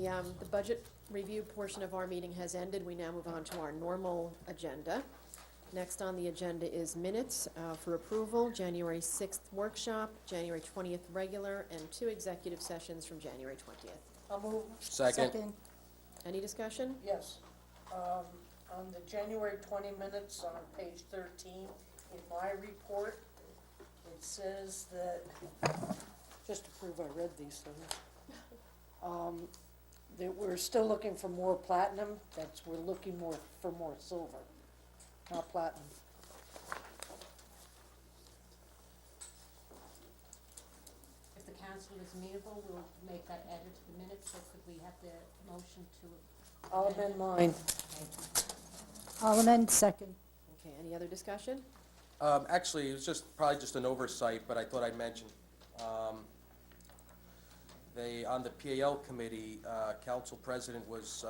The budget review portion of our meeting has ended. We now move on to our normal agenda. Next on the agenda is minutes for approval, January 6th workshop, January 20th regular, and 2 executive sessions from January 20th. I'll move. Second. Any discussion? Yes. On the January 20 minutes on page 13, in my report, it says that, just to prove I read these things, that we're still looking for more platinum, we're looking for more silver, not platinum. If the council is amenable, we'll make that edit to the minutes, so could we have the motion to? I'll amend mine. I'll amend second. Okay, any other discussion? Actually, it was probably just an oversight, but I thought I'd mention. On the PAL committee, council president was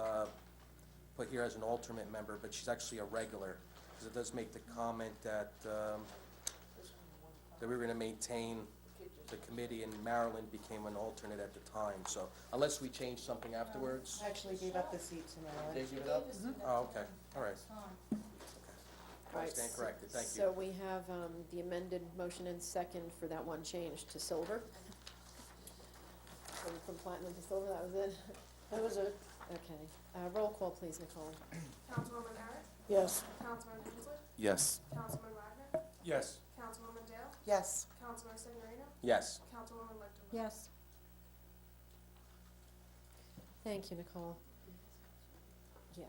put here as an alternate member, but she's actually a regular, because it does make the comment that we were going to maintain the committee, and Marilyn became an alternate at the time. So unless we change something afterwards. Actually gave up the seat to Marilyn. They give it up? Oh, okay, all right. I Right, stand corrected, thank you. So we have the amended motion and second for that one change to silver. From platinum to silver, that was it? That was it. Okay. Roll call, please, Nicole. Councilwoman Arrett? Yes. Councilman Hensley? Yes. Councilman Wagner? Yes. Councilwoman Dale? Yes. Councilman Signorino? Yes. Councilwoman Lichtenberg? Yes. Thank you, Nicole. Yeah,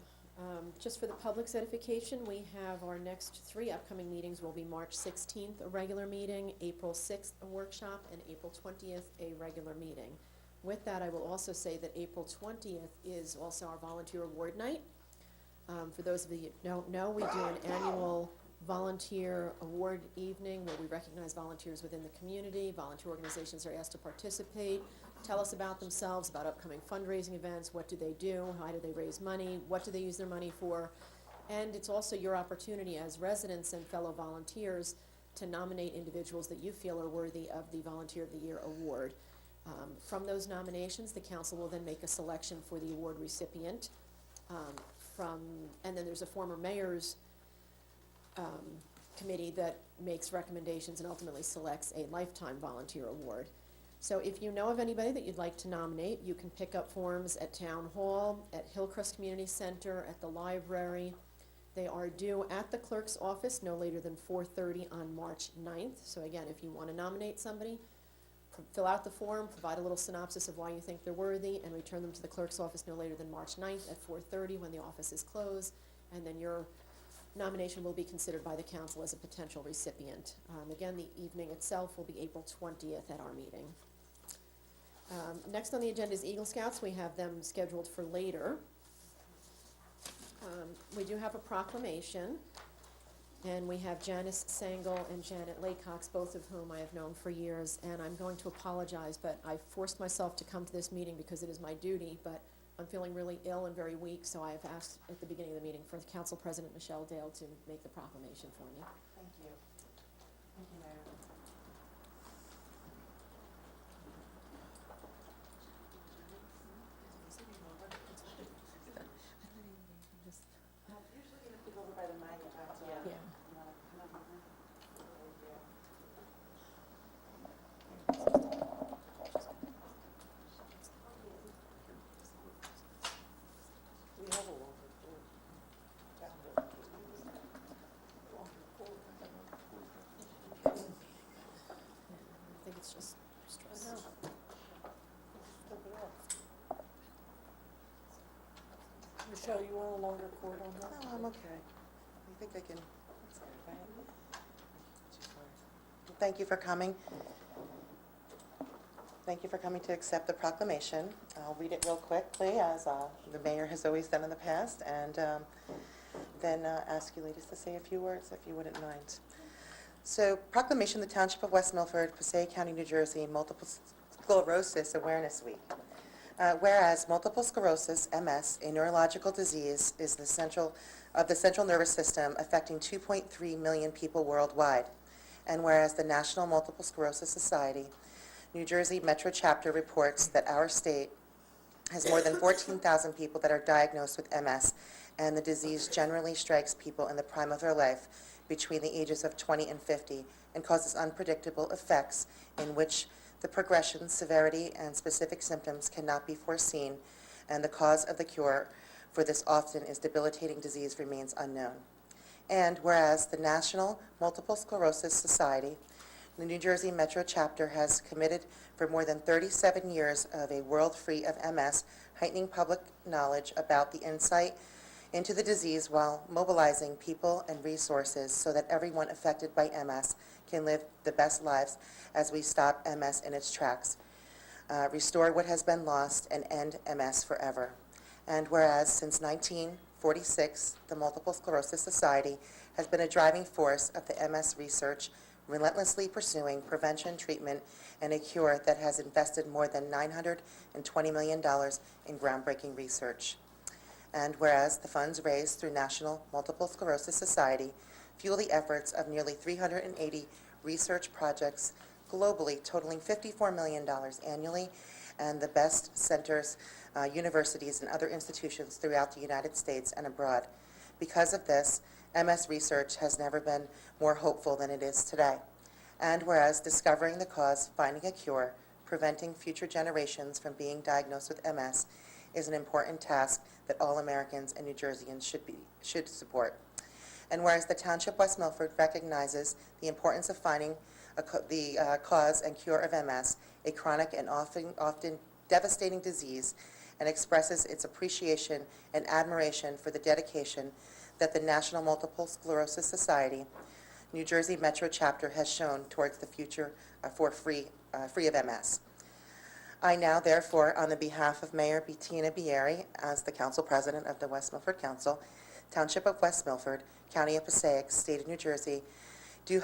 just for the public's edification, we have our next 3 upcoming meetings will be March 16th, a regular meeting, April 6th, a workshop, and April 20th, a regular meeting. With that, I will also say that April 20th is also our volunteer award night. For those of you who don't know, we do an annual volunteer award evening where we recognize volunteers within the community. Volunteer organizations are asked to participate, tell us about themselves, about upcoming fundraising events, what do they do, how do they raise money, what do they use their money for. And it's also your opportunity as residents and fellow volunteers to nominate individuals that you feel are worthy of the Volunteer of the Year award. From those nominations, the council will then make a selection for the award recipient. And then there's a former mayor's committee that makes recommendations and ultimately selects a lifetime volunteer award. So if you know of anybody that you'd like to nominate, you can pick up forms at Town Hall, at Hillcrest Community Center, at the library. They are due at the clerk's office no later than 4:30 on March 9th. So again, if you want to nominate somebody, fill out the form, provide a little synopsis of why you think they're worthy, and return them to the clerk's office no later than March 9th at 4:30 when the office is closed, and then your nomination will be considered by the council as a potential recipient. Again, the evening itself will be April 20th at our meeting. Next on the agenda is Eagle Scouts. We have them scheduled for later. We do have a proclamation, and we have Janice Sangle and Janet Laycox, both of whom I have known for years, and I'm going to apologize, but I forced myself to come to this meeting because it is my duty, but I'm feeling really ill and very weak, so I have asked at the beginning of the meeting for the Council President Michelle Dale to make the proclamation for me. Thank you. Thank you, Mayor. Usually you have to go over by the mic if that's all. Yeah. We have a longer cord. I think it's just stress. Step it off. Michelle, you want a longer cord on that? No, I'm okay. I think I can, that's good, right? Thank you for coming. Thank you for coming to accept the proclamation. I'll read it real quickly, as the mayor has always done in the past, and then ask you ladies to say a few words, if you wouldn't mind. So, proclamation of the Township of West Milford, Passaic County, New Jersey, Multiple Sclerosis Awareness Week. Whereas multiple sclerosis, MS, a neurological disease, is the central nervous system affecting 2.3 million people worldwide. And whereas the National Multiple Sclerosis Society, New Jersey Metro Chapter reports that our state has more than 14,000 people that are diagnosed with MS, and the disease generally strikes people in the prime of their life between the ages of 20 and 50 and causes unpredictable effects in which the progression, severity, and specific symptoms cannot be foreseen, and the cause of the cure for this often is debilitating disease remains unknown. And whereas the National Multiple Sclerosis Society, the New Jersey Metro chapter, has committed for more than 37 years of a world free of MS, heightening public knowledge about the insight into the disease while mobilizing people and resources so that everyone affected by MS can live the best lives as we stop MS in its tracks, restore what has been lost, and end MS forever. And whereas since 1946, the Multiple Sclerosis Society has been a driving force of the MS research, relentlessly pursuing prevention, treatment, and a cure that has invested more than $920 million in groundbreaking research. And whereas the funds raised through National Multiple Sclerosis Society fuel the efforts of nearly 380 research projects globally totaling $54 million annually, and the best centers, universities, and other institutions throughout the United States and abroad. Because of this, MS research has never been more hopeful than it is today. And whereas discovering the cause, finding a cure, preventing future generations from being diagnosed with MS is an important task that all Americans and New Jerseyans should support. And whereas the Township of West Milford recognizes the importance of finding the cause and cure of MS, a chronic and often devastating disease, and expresses its appreciation and admiration for the dedication that the National Multiple Sclerosis Society, New Jersey Metro chapter, has shown towards the future for free of MS. I now, therefore, on the behalf of Mayor Bettina Bieri, as the Council President of the West Milford Council, Township of West Milford, County of Passaic, State of New Jersey, do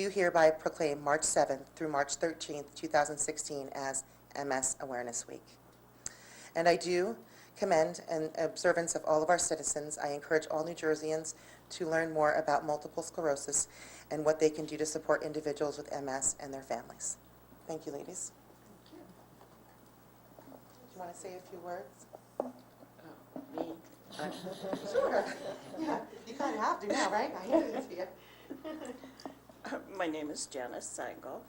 hereby proclaim March 7th through March 13th, 2016 as MS Awareness Week. And I do commend an observance of all of our citizens. I encourage all New Jerseyans to learn more about multiple sclerosis and what they can do to support individuals with MS and their families. Thank you, ladies. Do you want to say a few words? Me? Sure. Yeah, you kind of have to now, right? I handed it to you. My name is Janice Sangle,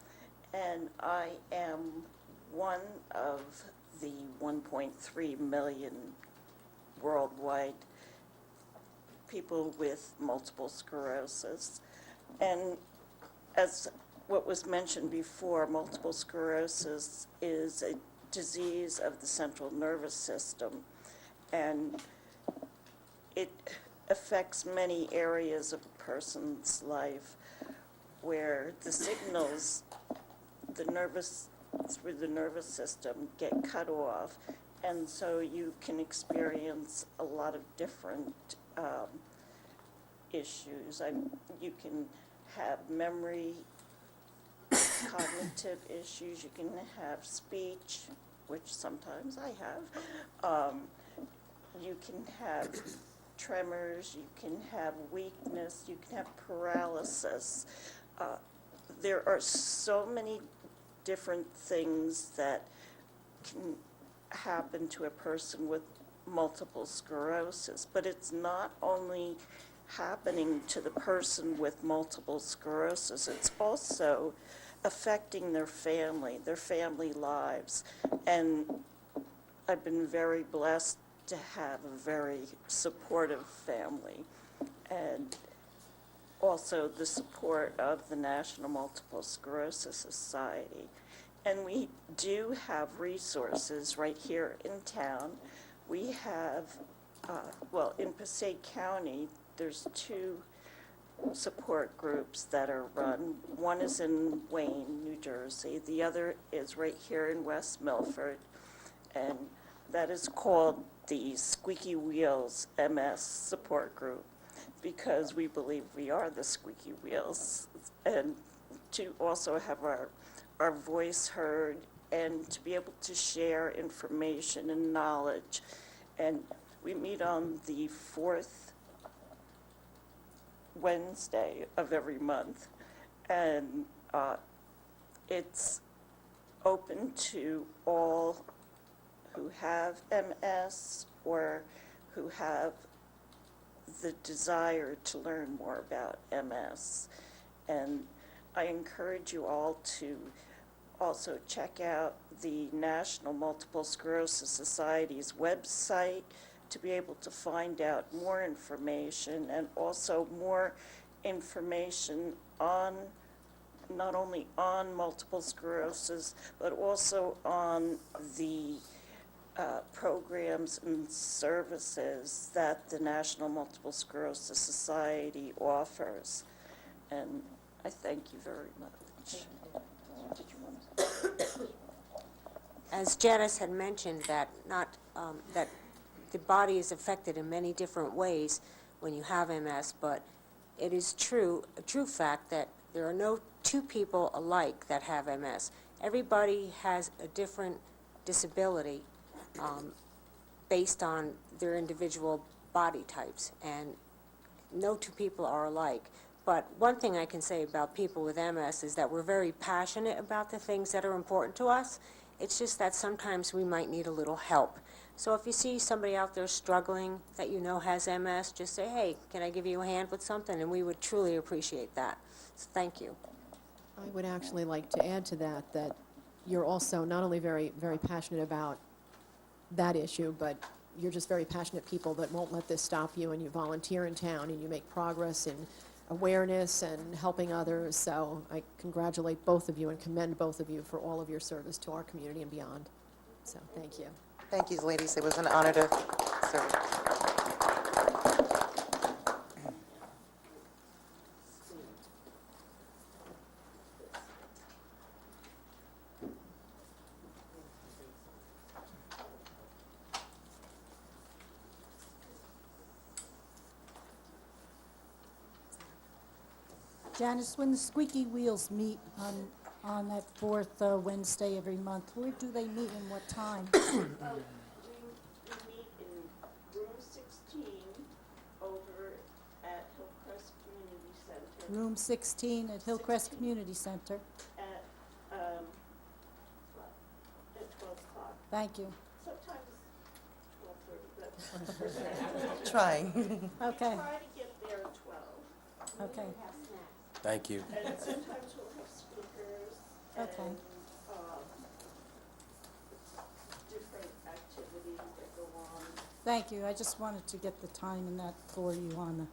and I am one of the 1.3 million worldwide people with multiple sclerosis. And as what was mentioned before, multiple sclerosis is a disease of the central nervous system, and it affects many areas of a person's life where the signals through the nervous system get cut off, and so you can experience a lot of different issues. You can have memory, cognitive issues, you can have speech, which sometimes I have. You can have tremors, you can have weakness, you can have paralysis. There are so many different things that can happen to a person with multiple sclerosis, but it's not only happening to the person with multiple sclerosis, it's also affecting their family lives. And I've been very blessed to have a very supportive family, and also the support of the National Multiple Sclerosis Society. And we do have resources right here in town. We have, in Passaic County, there's 2 support groups that are run. One is in Wayne, New Jersey. The other is right here in West Milford, and that is called the Squeaky Wheels MS Support Group, because we believe we are the squeaky wheels, and to also have our voice heard and to be able to share information and knowledge. And we meet on the 4th Wednesday of every month, and it's open to all who have MS or who have the desire to learn more about MS. And I encourage you all to also check out the National Multiple Sclerosis Society's website to be able to find out more information, and also more information on, not only on multiple sclerosis, but also on the programs and services that the National Multiple Sclerosis Society offers. And I thank you very much. Did you want to? As Janice had mentioned, that that the body is affected in many different ways when you have MS, but it is a true fact that there are no two people alike that have MS. Everybody has a different disability based on their individual body types, and no two people are alike. But one thing I can say about people with MS is that we're very passionate about the things that are important to us. It's just that sometimes we might need a little help. So if you see somebody out there struggling that you know has MS, just say, hey, can I give you a hand with something? And we would truly appreciate that. So thank you. I would actually like to add to that, that you're also not only very, very passionate about that issue, but you're just very passionate people that won't let this stop you, and you volunteer in town, and you make progress in awareness and helping others. So I congratulate both of you and commend both of you for all of your service to our community and beyond. So thank you. Thank you, ladies. It was an honor to serve. Janice, when the squeaky wheels meet on that fourth Wednesday every month, where do they meet and what time? We meet in room 16 over at Hillcrest Community Center Room 16 at Hillcrest Community Center. at 12 o'clock. Thank you. Sometimes 12:30, but Trying. Okay, try to get there at 12. okay, Thank you. And sometimes we'll have speakers Okay. and different activities that go on. thank you. I just wanted to get the time and that for you on the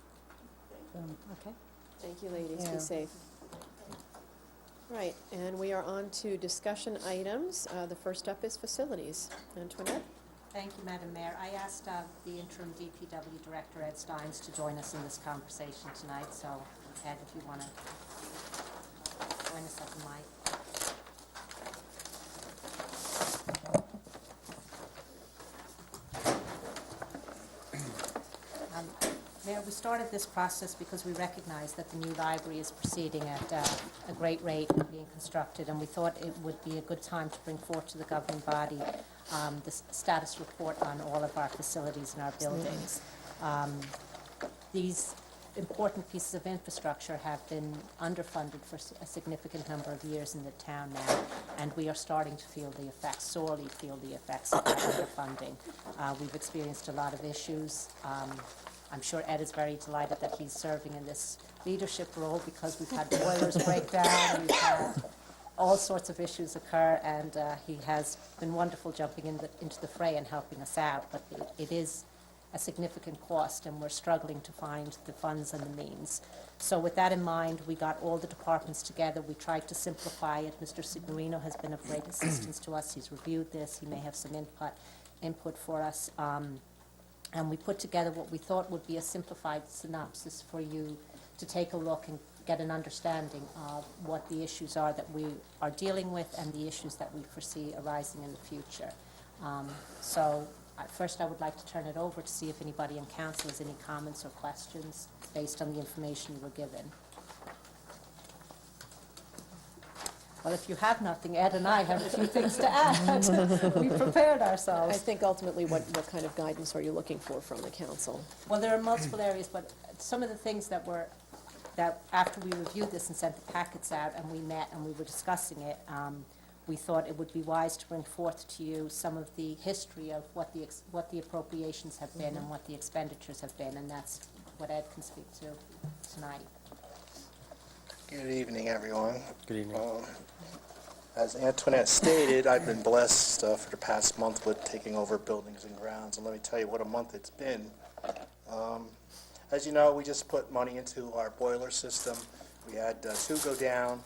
phone, okay? Thank you, ladies. Yeah. Be safe. Right, and we are on to discussion items. The first up is facilities. Antoinette? Thank you, Madam Mayor. I asked the interim DPW Director, Ed Steins, to join us in this conversation tonight, so Ed, if you want to join us at the mic. Mayor, we started this process because we recognize that the new library is proceeding at a great rate, being constructed, and we thought it would be a good time to bring forth to the governing body the status report on all of our facilities and our buildings. These important pieces of infrastructure have been underfunded for a significant number of years in the town now, and we are starting to feel the effects, sorely feel the effects of that underfunding. We've experienced a lot of issues. I'm sure Ed is very delighted that he's serving in this leadership role, because we've had boilers break down, we've had all sorts of issues occur, and he has been wonderful jumping into the fray and helping us out. But it is a significant cost, and we're struggling to find the funds and the means. So with that in mind, we got all the departments together. We tried to simplify it. Mr. Signorino has been of great assistance to us. He's reviewed this. He may have some input for us. And we put together what we thought would be a simplified synopsis for you to take a look and get an understanding of what the issues are that we are dealing with and the issues that we foresee arising in the future. First I would like to turn it over to see if anybody in council has any comments or questions based on the information you were given. Well, if you have nothing, Ed and I have a few things to add. We prepared ourselves. I think ultimately, what kind of guidance are you looking for from the council? Well, there are multiple areas, but some of the things that after we reviewed this and sent the packets out and we met and we were discussing it, we thought it would be wise to bring forth to you some of the history of what the appropriations have been and what the expenditures have been, and that's what Ed can speak to tonight. Good evening, everyone. Good evening. As Antoinette stated, I've been blessed for the past month with taking over buildings and grounds, and let me tell you what a month it's been. As you know, we just put money into our boiler system. We had 2 go down.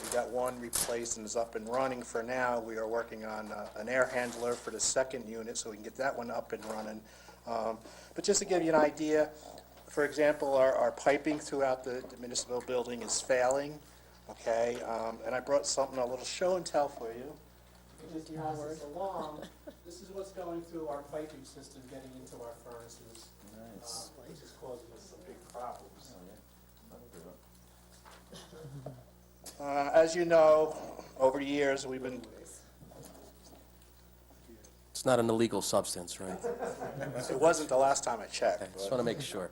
We got 1 replaced and is up and running for now. We are working on an air handler for the 2nd unit so we can get that one up and running. But just to give you an idea, for example, our piping throughout the municipal building is failing, okay? And I brought something, a little show and tell for you. Just pass this along. This is what's going through our piping system getting into our furnaces. Which is causing us some big problems. As you know, over the years, we've been, It's not an illegal substance, right? it wasn't the last time I checked. Okay, just but- want to make sure.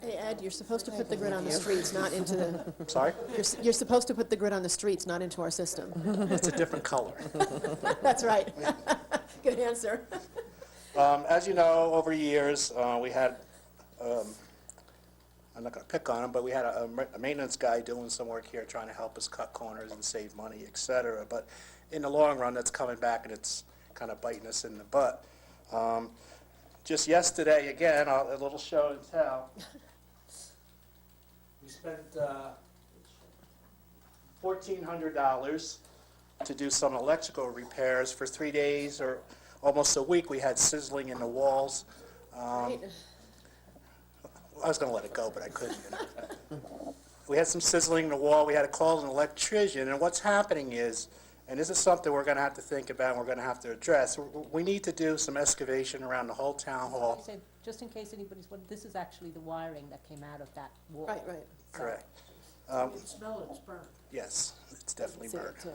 Hey, Ed, you're supposed to put the grid on the streets, not into the, Sorry? you're supposed to put the grid on the streets, not into our system. It's a different color. That's right. Good answer. As you know, over the years, we had, I'm not going to pick on him, but we had a maintenance guy doing some work here trying to help us cut corners and save money, et cetera. But in the long run, that's coming back and it's kind of biting us in the butt. Just yesterday, again, a little show and tell. We spent $1,400 to do some electrical repairs for 3 days or almost a week. We had sizzling in the walls. Right. I was going to let it go, but I couldn't. We had some sizzling in the wall. We had to call an electrician. And what's happening is, and this is something we're going to have to think about and we're going to have to address, we need to do some excavation around the whole town Like I hall. said, just in case anybody's wondering, this is actually the wiring that came out of that wall. Right, right. Correct. Smell it's burnt. Yes, it's definitely See it burnt. too,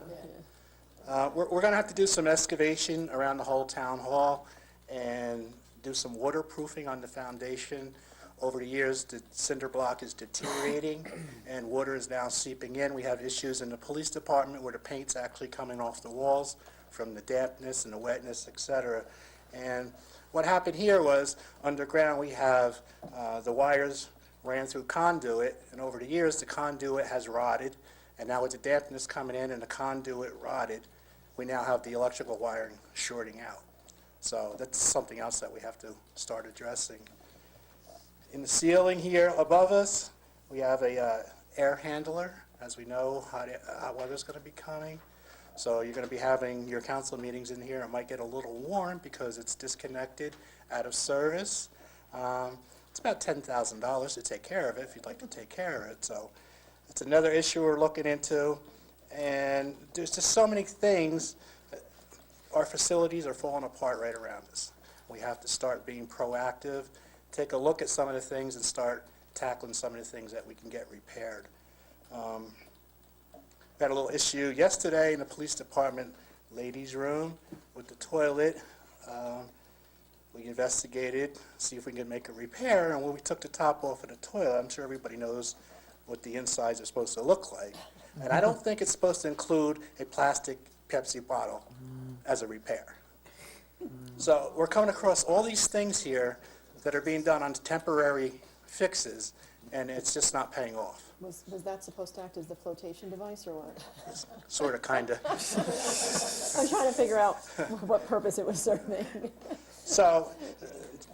yeah. We're going to have to do some excavation around the whole town hall and do some waterproofing on the foundation. Over the years, the cinder block is deteriorating and water is now seeping in. We have issues in the police department where the paint's actually coming off the walls from the dampness and the wetness, et cetera. And what happened here was, underground, we have the wires ran through conduit, and over the years, the conduit has rotted. And now with the dampness coming in and the conduit rotted, we now have the electrical wiring shorting out. So that's something else that we have to start addressing. In the ceiling here above us, we have a air handler. As we know, hot weather's going to be coming. So you're going to be having your council meetings in here. It might get a little warm because it's disconnected, out of service. It's about $10,000 to take care of it if you'd like to take care of it. So it's another issue we're looking into. And there's just so many things. Our facilities are falling apart right around us. We have to start being proactive, take a look at some of the things and start tackling some of the things that we can get repaired. We had a little issue yesterday in the police department ladies' room with the toilet. We investigated, see if we can make a repair, and when we took the top off of the toilet, I'm sure everybody knows what the insides are supposed to look like. And I don't think it's supposed to include a plastic Pepsi bottle as a repair. So we're coming across all these things here that are being done on temporary fixes, and it's just not paying off. Was that supposed to act as the flotation device or what? Sort of, kind of. I was trying to figure out what purpose it was serving. So,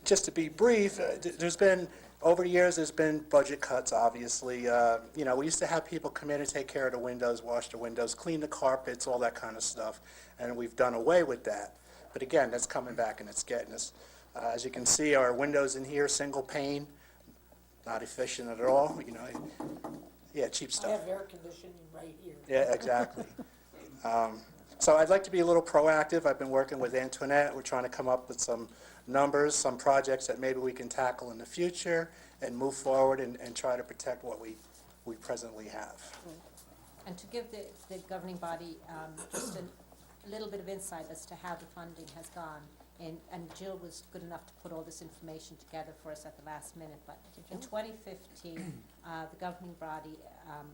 just to be brief, there's been, over the years, there's been budget cuts, obviously. We used to have people come in and take care of the windows, wash the windows, clean the carpets, all that kind of stuff, and we've done away with that. But again, that's coming back and it's getting us. As you can see, our windows in here, single pane, not efficient at all, yeah, cheap I stuff. have air conditioning right here. Yeah, exactly. So I'd like to be a little proactive. I've been working with Antoinette. We're trying to come up with some numbers, some projects that maybe we can tackle in the future and move forward and try to protect what we presently have. And to give the governing body just a little bit of insight as to how the funding has gone, and Jill was good enough to put all this information together for us at the last minute, but in 2015, the governing body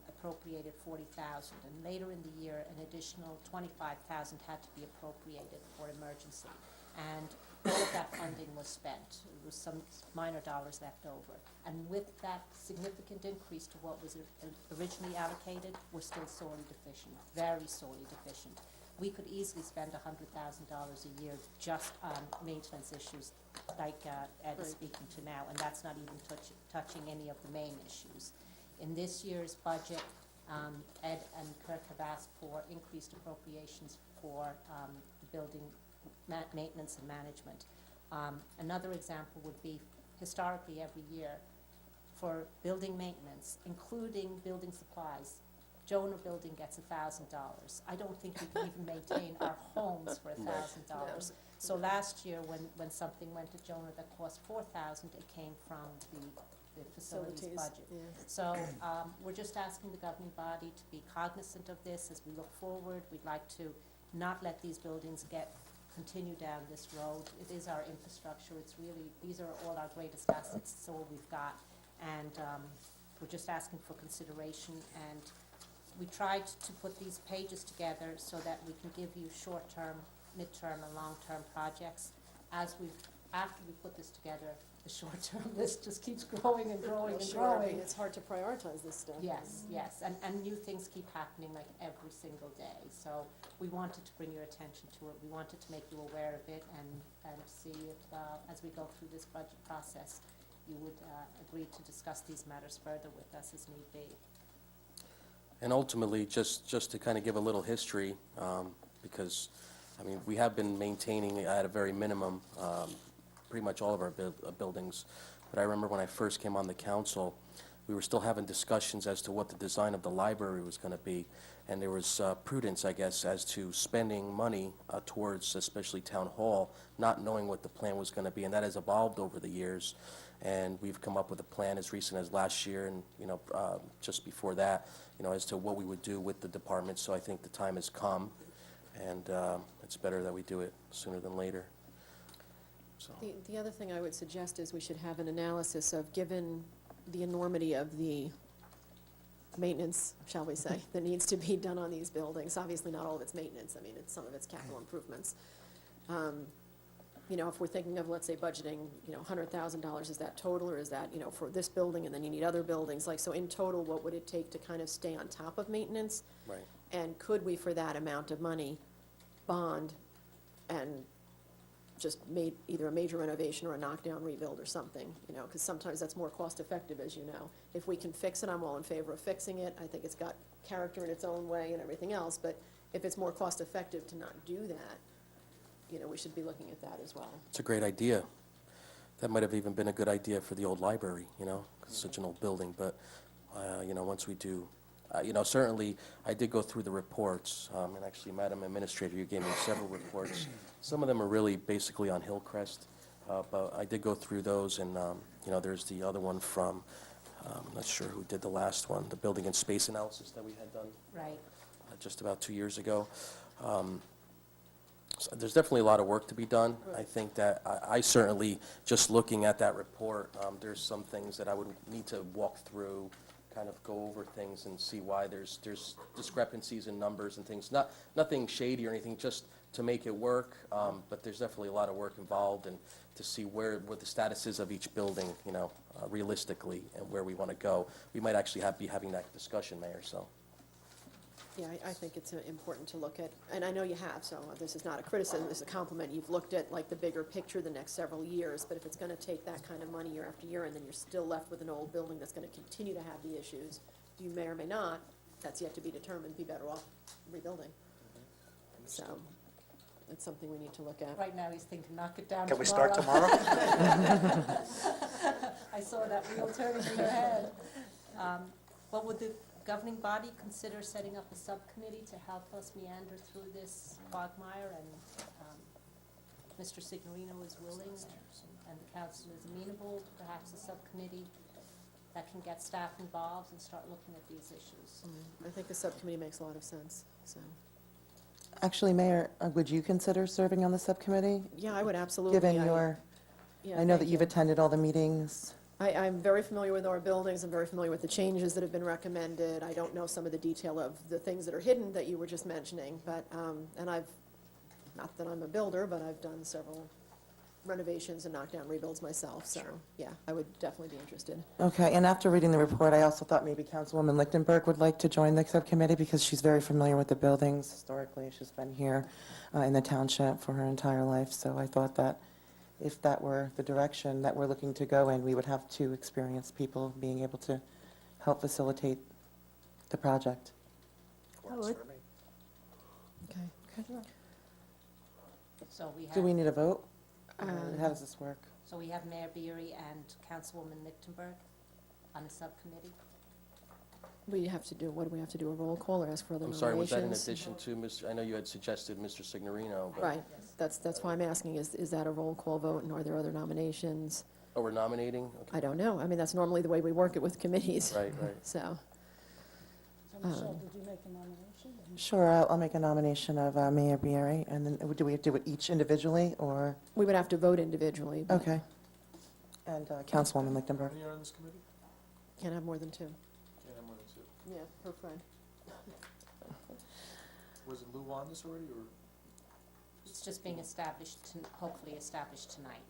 appropriated 40,000, and later in the year, an additional 25,000 had to be appropriated for emergency. And all of that funding was spent. There was some minor dollars left over. And with that significant increase to what was originally allocated, we're still sorely deficient, very sorely deficient. We could easily spend $100,000 a year just on maintenance issues like Ed is speaking to now, and that's not even touching any of the main issues. In this year's budget, Ed and Kirk have asked for increased appropriations for the building maintenance and management. Another example would be historically every year for building maintenance, including building supplies, Jonah Building gets $1,000. I don't think we can even maintain our homes for $1,000. So last year, when something went to Jonah that cost $4,000, it came from the facilities budget. Yeah. So we're just asking the governing body to be cognizant of this as we look forward. We'd like to not let these buildings continue down this road. It is our infrastructure. It's really, these are all our greatest assets. It's all we've got. And we're just asking for consideration. And we tried to put these pages together so that we can give you short-term, mid-term, and long-term projects. After we put this together, the short-term list just keeps growing and growing and Sure, I mean, growing. it's hard to prioritize this stuff. Yes, yes, and new things keep happening like every single day. So we wanted to bring your attention to it. We wanted to make you aware of it and see if, as we go through this budget process, you would agree to discuss these matters further with us as need be. And ultimately, just to kind of give a little history, because, I mean, we have been maintaining at a very minimum pretty much all of our buildings. But I remember when I first came on the council, we were still having discussions as to what the design of the library was going to be. And there was prudence, I guess, as to spending money towards especially town hall, not knowing what the plan was going to be. And that has evolved over the years. And we've come up with a plan as recent as last year and, just before that, as to what we would do with the department. So I think the time has come, and it's better that we do it sooner than later. So. The other thing I would suggest is we should have an analysis of, given the enormity of the maintenance, shall we say, that needs to be done on these buildings. Obviously, not all of it's maintenance. I mean, some of it's capital improvements. If we're thinking of, let's say, budgeting, $100,000, is that total, or is that, for this building, and then you need other buildings? Like, so in total, what would it take to kind of stay on top of maintenance? Right. And could we, for that amount of money, bond and just made either a major renovation or a knockdown rebuild or something, because sometimes that's more cost-effective, as you know. If we can fix it, I'm all in favor of fixing it. I think it's got character in its own way and everything else, but if it's more cost-effective to not do that, we should be looking at that as well. It's a great idea. That might have even been a good idea for the old library, 'cause it's such an old building. But, once we do, certainly, I did go through the reports, and actually, Madam Administrator, you gave me several reports. Some of them are really basically on Hillcrest, but I did go through those, and, there's the other one from, I'm not sure who did the last one, the building and space analysis that we had done Right. just about 2 years ago. So there's definitely a lot of work to be done. I think that I certainly, just looking at that report, there's some things that I would need to walk through, kind of go over things and see why there's discrepancies in numbers and things. Nothing shady or anything, just to make it work. But there's definitely a lot of work involved, and to see what the status is of each building, realistically, and where we want to go. We might actually be having that discussion, Mayor, so. Yeah, I think it's important to look at, and I know you have, so this is not a criticism, this is a compliment. You've looked at like the bigger picture the next several years, but if it's gonna take that kind of money year after year, and then you're still left with an old building that's gonna continue to have the issues, you may or may not, that's yet to be determined, be better off rebuilding. So, it's something we need to look at. Right now, he's thinking, knock it down Can we tomorrow. start tomorrow? I saw that wheel turning in your head. What would the governing body consider setting up a subcommittee to help us meander through this quagmire? And Mr. Signorino is willing, and the council is amenable to perhaps a subcommittee that can get staff involved and start looking at these issues. I think the subcommittee makes a lot of sense, so. Actually, Mayor, would you consider serving on the subcommittee, Yeah, I would absolutely. given your, Yeah, I know thank that you've you. attended all the meetings. I'm very familiar with our buildings, I'm very familiar with the changes that have been recommended. I don't know some of the detail of the things that are hidden that you were just mentioning, but, and I've, not that I'm a builder, but I've done several renovations and knockdown rebuilds myself, so, yeah, I would definitely be interested. Okay, and after reading the report, I also thought maybe Councilwoman Lichtenberg would like to join the subcommittee because she's very familiar with the buildings historically. She's been here in the township for her entire life, so I thought that if that were the direction that we're looking to go in, we would have two experienced people being able to help facilitate the project. Oh, it- Okay. So we Do we have, need a vote? Or Um, How does this work? so we have Mayor Beery and Councilwoman Lichtenberg on the subcommittee. We have to do, what do we have to do, a roll call or ask for other I'm nominations? sorry, was that in addition to, Mr., I know you had suggested Mr. Signorino, but, Right, that's why I'm asking, is that a roll call vote, and are there other nominations? oh, we're nominating? Okay. I don't know, I mean, that's normally the way we work it with committees. Right, right. So, So Michelle, did you make a nomination? Sure, I'll make a nomination of Mayor Bieri, and then do we do it each individually, or? we would have to vote individually, but Okay. And Councilwoman Lichtenberg? How many are on this committee? can't have more than two. Can't have more than two. Yeah, per friend. Was it Lou on this already, or, It's just being established, hopefully established tonight.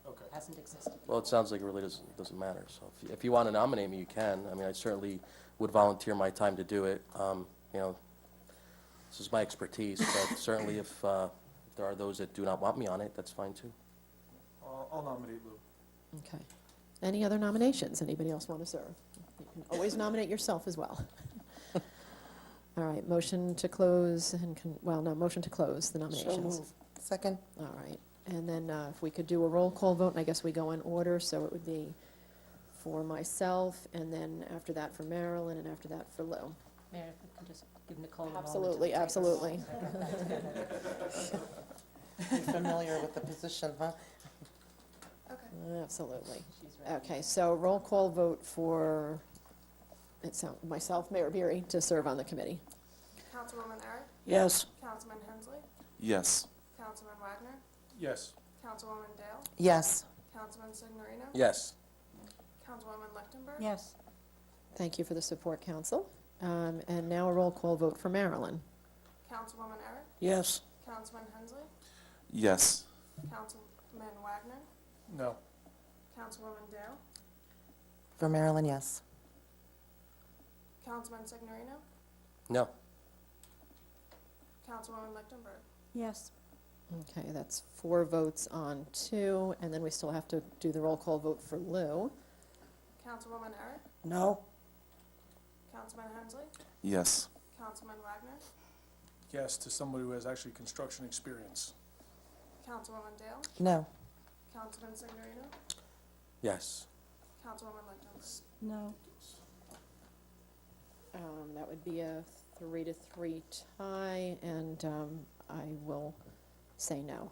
okay. Hasn't existed before. Well, it sounds like it really doesn't matter, so if you want to nominate me, you can. I mean, I certainly would volunteer my time to do it. You know, this is my expertise, but certainly if there are those that do not want me on it, that's fine too. I'll nominate Lou. Okay. Any other nominations? Anybody else want to serve? You can always nominate yourself as well. All right, motion to close motion to close the nominations. Second? All right, and then if we could do a roll call vote, and I guess we go in order, so it would be for myself, and then after that for Marilyn, and after that for Lou. Mayor, if we can just give Nicole a moment. to Absolutely, take us absolutely. You're familiar with the position, huh? Okay. Absolutely. She's ready. Okay, so roll call vote for, myself, Mayor Beery, to serve on the committee. Councilwoman Eric, Yes. Councilman Hensley, Yes. Councilman Wagner, Yes. Councilwoman Dale, Yes. Councilman Signorino, Yes. Councilwoman Lichtenberg. Yes. Thank you for the support, council. And now a roll call vote for Marilyn. Councilwoman Eric, Yes. Councilman Hensley, Yes. Councilman Wagner, No. Councilwoman Dale, For Marilyn, yes. Councilman Signorino, No. Councilwoman Lichtenberg. Yes. Okay, that's 4 votes on 2, and then we still have to do the roll call vote for Lou. Councilwoman Eric, No. Councilman Hensley, Yes. Councilman Wagner, Yes, to somebody who has actually construction experience. Councilwoman Dale, No. Councilman Signorino, Yes. Councilwoman Lichtenberg. No. That would be a 3-3 tie, and I will say no.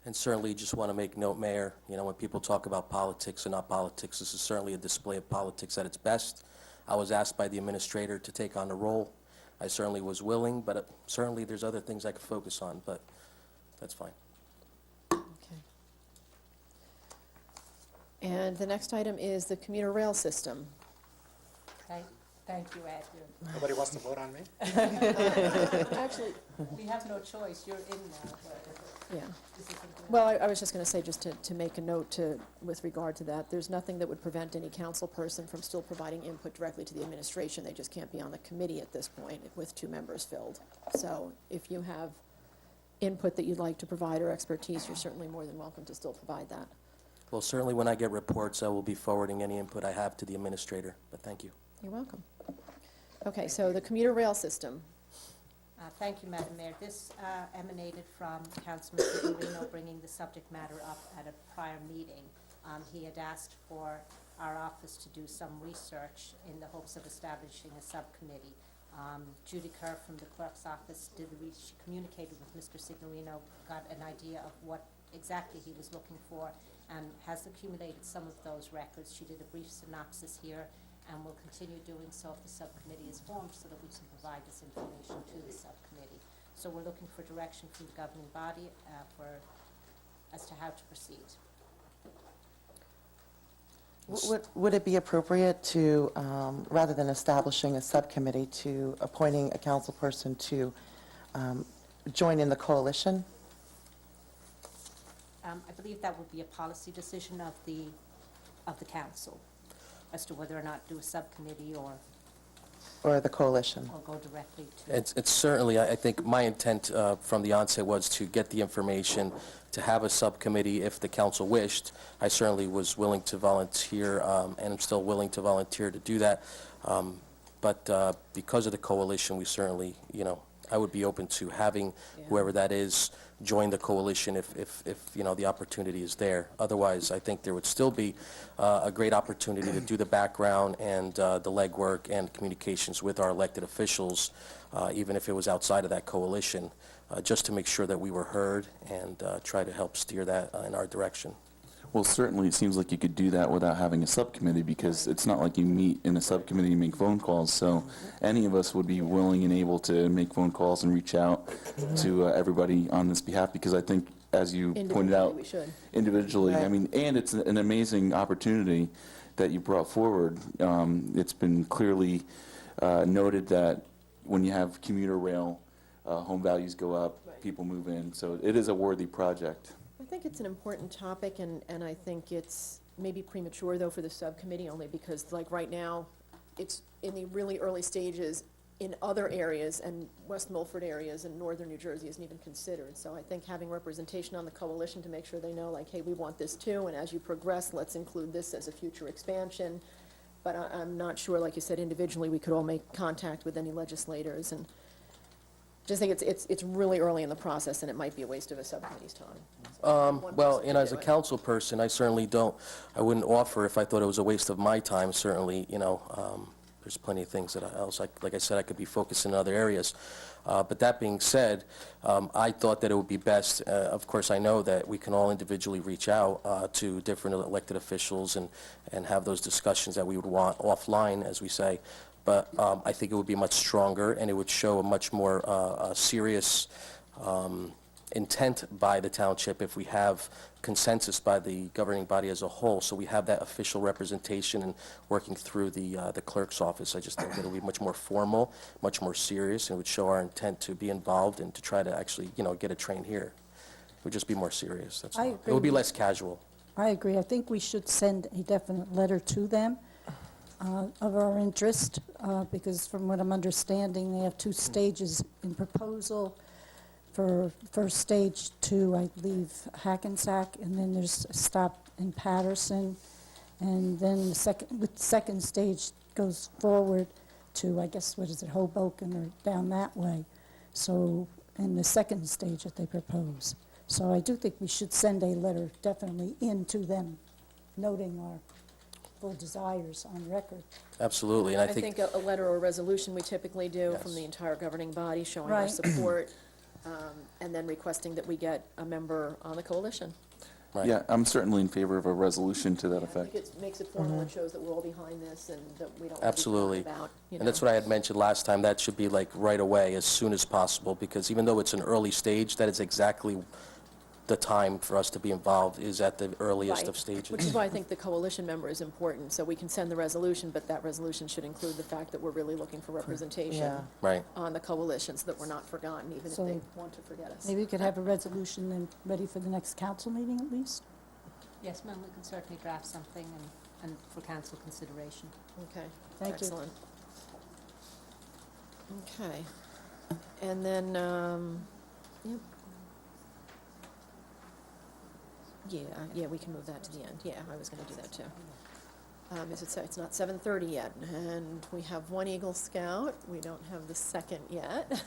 And certainly just want to make note, Mayor, you know, when people talk about politics and not politics, this is certainly a display of politics at its best. I was asked by the administrator to take on the role. I certainly was willing, but certainly there's other things I could focus on, but that's fine. Okay. And the next item is the commuter rail system. Thank you, Ed. Nobody wants to vote on me? Actually, We have no choice, you're in now, but yeah. this isn't good. Well, I was just going to say, just to make a note with regard to that, there's nothing that would prevent any council person from still providing input directly to the administration. They just can't be on the committee at this point with 2 members filled. So if you have input that you'd like to provide or expertise, you're certainly more than welcome to still provide that. Well, certainly when I get reports, I will be forwarding any input I have to the administrator, but thank you. You're welcome. Okay, so the commuter rail system. Thank you, Madam Mayor. This emanated from Councilman Signorino bringing the subject matter up at a prior meeting. He had asked for our office to do some research in the hopes of establishing a subcommittee. Judy Kerr from the clerk's office did the research, she communicated with Mr. Signorino, got an idea of what exactly he was looking for, and has accumulated some of those records. She did a brief synopsis here, and will continue doing so if the subcommittee is formed so that we can provide this information to the subcommittee. So we're looking for direction from the governing body as to how to proceed. Would it be appropriate to, rather than establishing a subcommittee, to appointing a council person to join in the coalition? I believe that would be a policy decision of the council as to whether or not do a subcommittee Or the coalition? or go directly to. It's certainly, I think my intent from the onset was to get the information, to have a subcommittee if the council wished. I certainly was willing to volunteer, and I'm still willing to volunteer to do that. But because of the coalition, we certainly, I would be open to having whoever that is join the coalition if the opportunity is there. Otherwise, I think there would still be a great opportunity to do the background and the legwork and communications with our elected officials, even if it was outside of that coalition, just to make sure that we were heard and try to help steer that in our direction. Well, certainly, it seems like you could do that without having a subcommittee, because it's not like you meet in a subcommittee and make phone calls. So any of us would be willing and able to make phone calls and reach out to everybody on this behalf, because I think, as you pointed out, we should. individually, Right. I mean, and it's an amazing opportunity that you brought forward. It's been clearly noted that when you have commuter rail, home values go up, Right. people move in. So it is a worthy project. I think it's an important topic, and I think it's maybe premature, though, for the subcommittee, only because, like, right now, it's in the really early stages in other areas, and West Milford areas and northern New Jersey isn't even considered. So I think having representation on the coalition to make sure they know, like, hey, we want this too, and as you progress, let's include this as a future expansion. But I'm not sure, like you said, individually, we could all make contact with any legislators, and just think it's really early in the process, and it might be a waste of a subcommittee's time. So one Well, person and could as do a it. council person, I certainly I wouldn't offer if I thought it was a waste of my time. Certainly, there's plenty of things that like I said, I could be focused in other areas. But that being said, I thought that it would be best, of course, I know that we can all individually reach out to different elected officials and have those discussions that we would want offline, as we say. But I think it would be much stronger, and it would show a much more serious intent by the township if we have consensus by the governing body as a whole, so we have that official representation and working through the clerk's office. I just think that it would be much more formal, much more serious, and it would show our intent to be involved and to try to actually, get a train here. It would just be more serious, that's I all. It agree would be with- less casual. I agree. I think we should send a definite letter to them of our interest, because from what I'm understanding, they have 2 stages in proposal. For first stage 2, I believe, Hackensack, and then there's a stop in Patterson. And then the second stage goes forward to, I guess, what is it, Hoboken or down that way. So, in the second stage that they propose. So I do think we should send a letter definitely in to them, noting our full desires on record. Absolutely, and I I think a letter or resolution we typically do from Yes. the entire governing body showing our Right. support, and then requesting that we get a member on the coalition. right. Yeah, I'm certainly in favor of a resolution to that I effect. think it makes it formal and shows that we're all behind this and that we don't want to be Absolutely. forgotten about, And that's what I had mentioned last time, that should be like right away, as soon as possible, because even though it's an early stage, that is exactly the time for us to be involved, is at the earliest of Right. stages. Which is why I think the coalition member is important, so we can send the resolution, but that resolution should include the fact that we're really looking for Yeah. representation Right. on the coalition, so that we're not forgotten, even if So they want to forget us. Maybe we could have a resolution then ready for the next council meeting at least? Yes, ma'am, we can certainly draft something and for council consideration. Okay, Thank you. excellent. Okay, and then, yep. Yeah, we can move that to the end. Yeah, I was gonna do that too. As it says, it's not 7:30 yet, and we have one Eagle Scout. We don't have the second yet.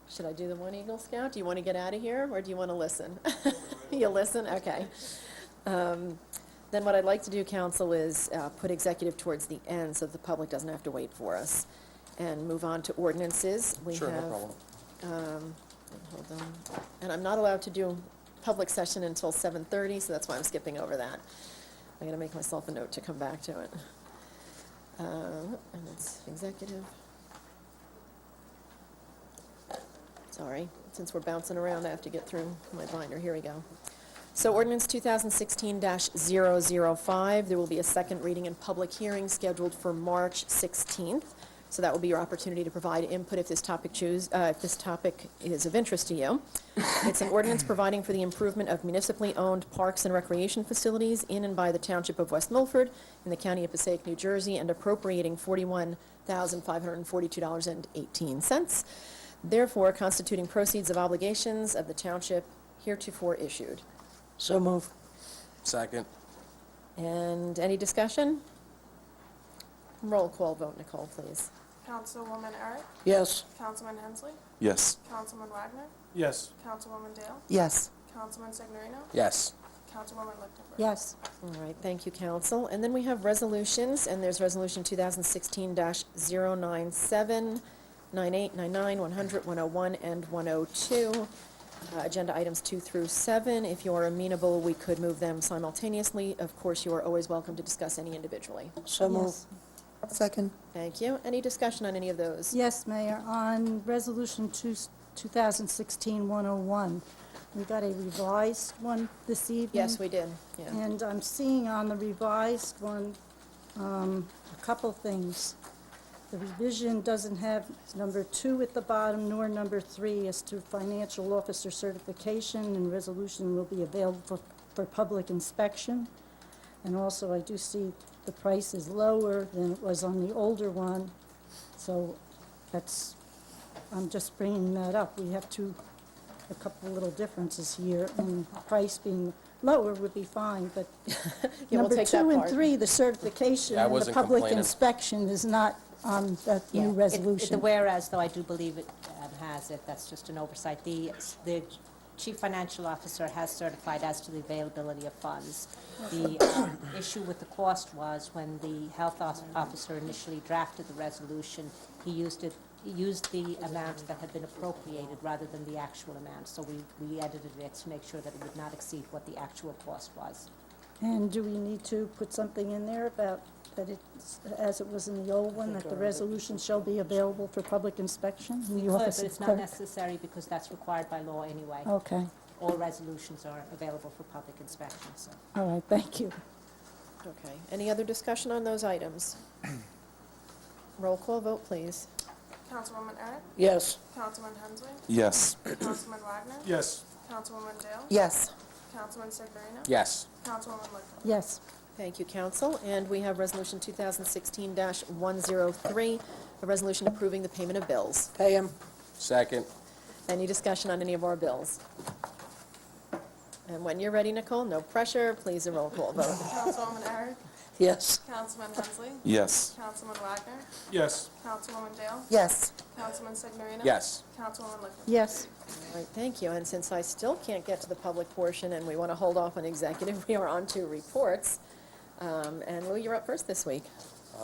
Should I do the one Eagle Scout? Do you want to get out of here, or do you want to listen? You listen? Okay. Then what I'd like to do, council, is put executive towards the end, so the public doesn't have to wait for us, and move on to ordinances. We Sure, no have, problem. hold on, and I'm not allowed to do public session until 7:30, so that's why I'm skipping over that. I gotta make myself a note to come back to it. And it's executive. Sorry, since we're bouncing around, I have to get through my binder. Here we go. So ordinance 2016-005, there will be a second reading and public hearing scheduled for March 16th. So that will be your opportunity to provide input if this topic is of interest to you. It's an ordinance providing for the improvement of municipally owned parks and recreation facilities in and by the Township of West Milford in the County of Passaic, New Jersey, and appropriating $41,542.18. Therefore, constituting proceeds of obligations of the township heretofore issued. So move. Second. And any discussion? Roll call vote, Nicole, please. Councilwoman Eric, Yes. Councilman Hensley, Yes. Councilman Wagner, Yes. Councilwoman Dale, Yes. Councilman Signorino, Yes. Councilwoman Lichtenberg. Yes. All right, thank you, council. And then we have resolutions, and there's Resolution 2016-097, 98, 99, 100, 101, and 102. Agenda items 2 through 7. If you are amenable, we could move them simultaneously. Of course, you are always welcome to discuss any individually. So move. Yes. Second. Thank you. Any discussion on any of those? Yes, Mayor, on Resolution 2016-101, we got a revised one this evening. Yes, we did, yeah. And I'm seeing on the revised one, a couple things. The revision doesn't have number 2 at the bottom, nor number 3 as to financial officer certification, and resolution will be available for public inspection. And also, I do see the price is lower than it was on the older one, so I'm just bringing that up. We have a couple of little differences here, and the price being lower would be fine, but Yeah, we'll number take 2 that and part. 3, the certification Yeah, I and the wasn't public complaining. inspection is not on that Yeah, new The resolution. whereas, though I do believe it has it, that's just an oversight. The Chief Financial Officer has certified as to the availability of funds. The issue with the cost was when the Health Officer initially drafted the resolution, he used the amount that had been appropriated rather than the actual amount. So we edited it to make sure that it would not exceed what the actual cost was. And do we need to put something in there about that it's, as it was in the old one, that the resolution shall be available for public inspection in the But office it's of not clerk? necessary because that's required by law anyway. Okay, All resolutions are available for public inspection, so. all right, thank you. Okay. Any other discussion on those items? Roll call vote, please. Councilwoman Eric, Yes. Councilman Hensley, Yes. Councilman Wagner, Yes. Councilwoman Dale, Yes. Councilman Signorino, Yes. Councilwoman Lichtenberg. Yes. Thank you, council. And we have Resolution 2016-103, a resolution approving the payment of bills. Pay him. Second. Any discussion on any of our bills? And when you're ready, Nicole, no pressure, please a roll call vote. Councilwoman Eric, Yes. Councilman Hensley, Yes. Councilman Wagner, Yes. Councilwoman Dale, Yes. Councilman Signorino. Yes. Councilwoman Lichtenberg. Yes. All right, thank you. And since I still can't get to the public portion and we want to hold off on executive, we are on to reports. And Lou, you're up first this week.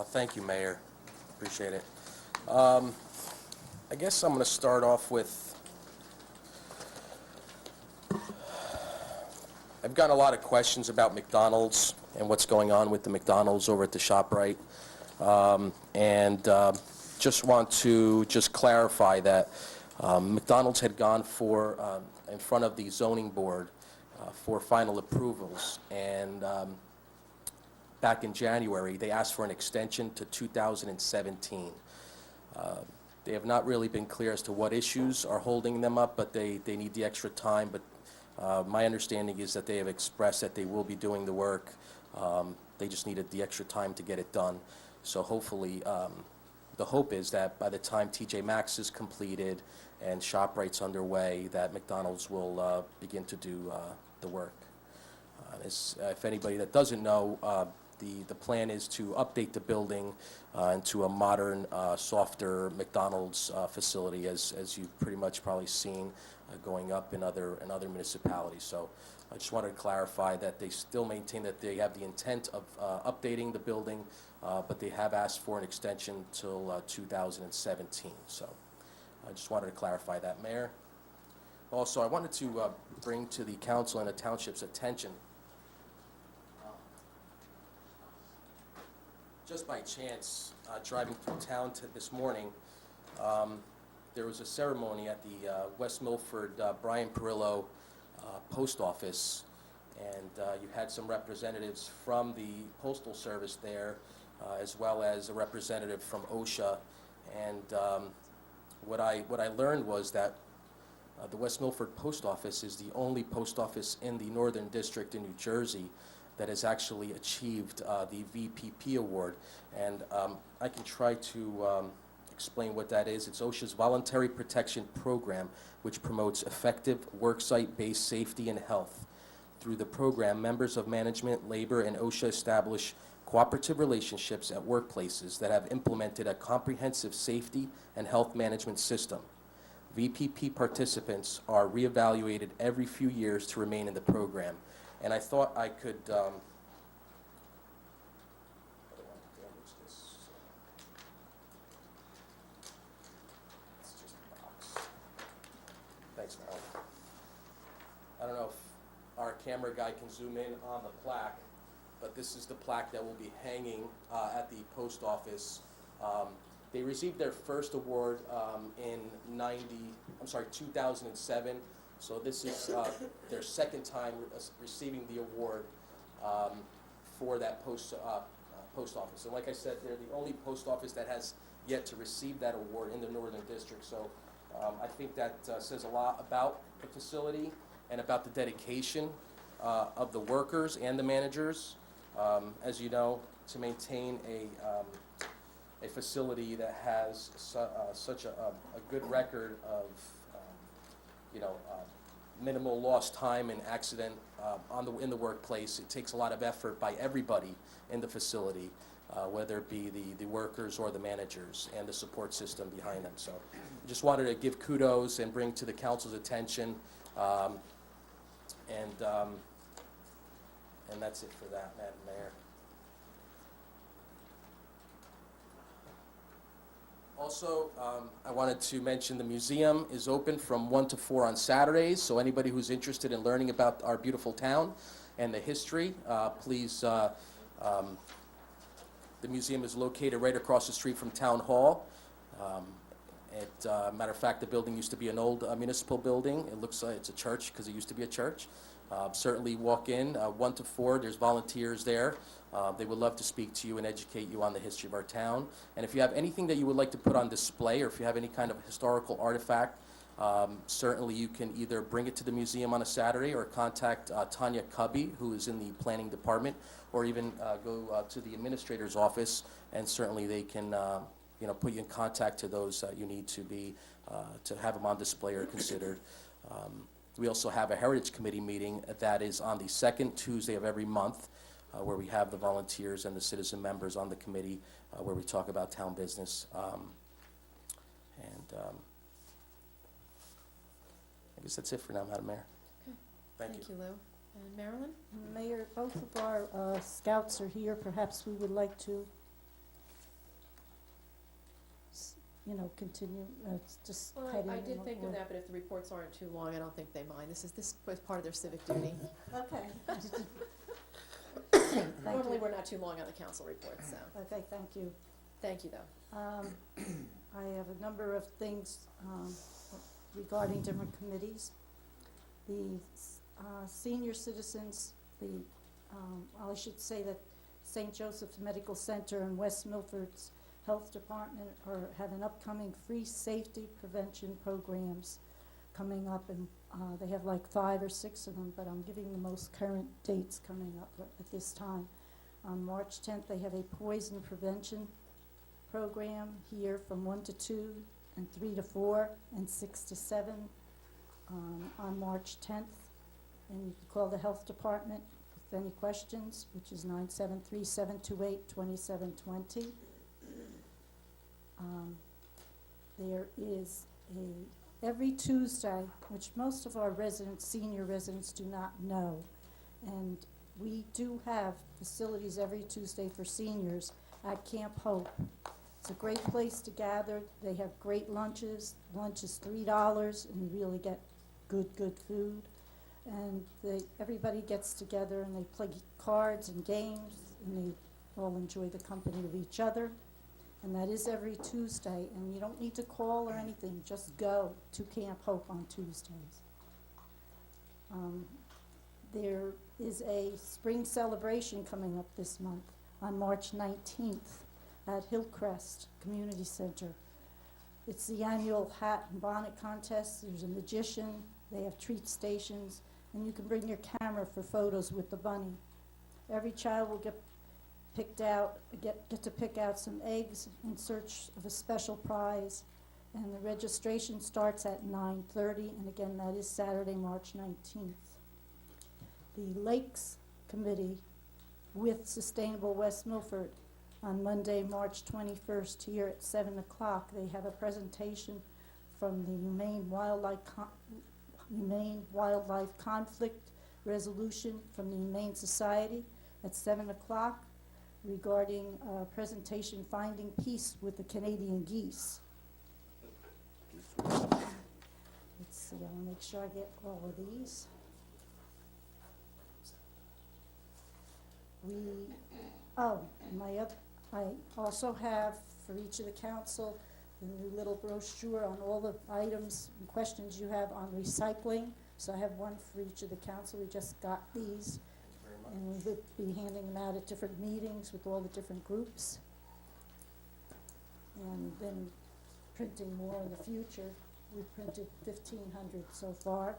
Thank you, Mayor. Appreciate it. I guess I'm going to start off with, I've gotten a lot of questions about McDonald's and what's going on with the McDonald's over at the ShopRite. Just want to clarify that McDonald's had gone in front of the zoning board for final approvals, and back in January, they asked for an extension to 2017. They have not really been clear as to what issues are holding them up, but they need the extra time. But my understanding is that they have expressed that they will be doing the work. They just needed the extra time to get it done. So hopefully, the hope is that by the time TJ Maxx is completed and ShopRite's underway, that McDonald's will begin to do the work. If anybody that doesn't know, the plan is to update the building into a modern, softer McDonald's facility, as you've pretty much probably seen going up in other municipalities. So I just wanted to clarify that they still maintain that they have the intent of updating the building, but they have asked for an extension till 2017. So I just wanted to clarify that, Mayor. Also, I wanted to bring to the council and the township's attention, just by chance, driving through town this morning, there was a ceremony at the West Milford Brian Perillo Post Office, and you had some representatives from the Postal Service there, as well as a representative from OSHA. And what I learned was that the West Milford Post Office is the only post office in the Northern District in New Jersey that has actually achieved the VPP award. And I can try to explain what that is. It's OSHA's Voluntary Protection Program, which promotes effective worksite-based safety and health. Through the program, members of management, labor, and OSHA establish cooperative relationships at workplaces that have implemented a comprehensive safety and health management system. VPP participants are reevaluated every few years to remain in the program. And I thought I could, I don't want to damage this. It's just a box. Thanks, Mel. I don't know if our camera guy can zoom in on the plaque, but this is the plaque that will be hanging at the post office. They received their first award in 2007. So this is their second time receiving the award for that post office. And like I said, they're the only post office that has yet to receive that award in the Northern District. So I think that says a lot about the facility and about the dedication of the workers and the managers. As you know, to maintain a facility that has such a good record of minimal lost time and accident in the workplace. It takes a lot of effort by everybody in the facility, whether it be the workers or the managers and the support system behind them. So I just wanted to give kudos and bring to the council's attention, and that's it for that, Madam Mayor. Also, I wanted to mention the museum is open from 1 to 4 on Saturdays, so anybody who's interested in learning about our beautiful town and the history, please, the museum is located right across the street from Town Hall. Matter of fact, the building used to be an old municipal building. It looks like it's a church because it used to be a church. Certainly walk in 1 to 4, there's volunteers there. They would love to speak to you and educate you on the history of our town. And if you have anything that you would like to put on display, or if you have any kind of historical artifact, certainly you can either bring it to the museum on a Saturday or contact Tanya Cubby, who is in the planning department, or even go to the administrator's office, and certainly they can put you in contact to those you need to be to have them on display or considered. We also have a Heritage Committee meeting that is on the second Tuesday of every month, where we have the volunteers and the citizen members on the committee, where we talk about town business. I guess that's it for now, Madam Mayor. Okay. Thank you. Thank you, Lou. And Marilyn? Mayor, both of our scouts are here. Perhaps we would like to, continue, just Well, heading. I did think of that, but if the reports aren't too long, I don't think they mind. This was part of their civic duty. Okay. Normally, we're not too long on the council reports, so, Okay, thank you. thank you, though. I have a number of things regarding different committees. The senior citizens, I should say that St. Joseph's Medical Center and West Milford's Health Department have an upcoming free safety prevention programs coming up, and they have like 5 or 6 of them, but I'm giving the most current dates coming up at this time. On March 10th, they have a poison prevention program here from 1 to 2 and 3 to 4 and 6 to 7 on March 10th. And you can call the health department with any questions, which is 973-728-2720. There is every Tuesday, which most of our senior residents do not know, and we do have facilities every Tuesday for seniors at Camp Hope. It's a great place to gather. They have great lunches. Lunch is $3, and you really get good food. And everybody gets together, and they play cards and games, and they all enjoy the company of each other. and that is every Tuesday, and you don't need to call or anything, just go to Camp Hope on Tuesdays. There is a spring celebration coming up this month on March 19th at Hillcrest Community Center. It's the annual hat and bonnet contest. There's a magician, they have treat stations, and you can bring your camera for photos with the bunny. Every child will get to pick out some eggs in search of a special prize, and the registration starts at 9:30, and again, that is Saturday, March 19th. The Lakes Committee with Sustainable West Milford on Monday, March 21st, here at 7 o'clock. They have a presentation from the Humane Wildlife Conflict Resolution from the Humane Society at 7 o'clock regarding presentation Finding Peace with the Canadian Geese. Let's see, I want to make sure I get all of these. I also have for each of the council the new little brochure on all the items and questions you have on recycling. So I have one for each of the council. We just got these. And we will be handing them out at different meetings with all the different groups. And then printing more in the future. We've printed 1,500 so far.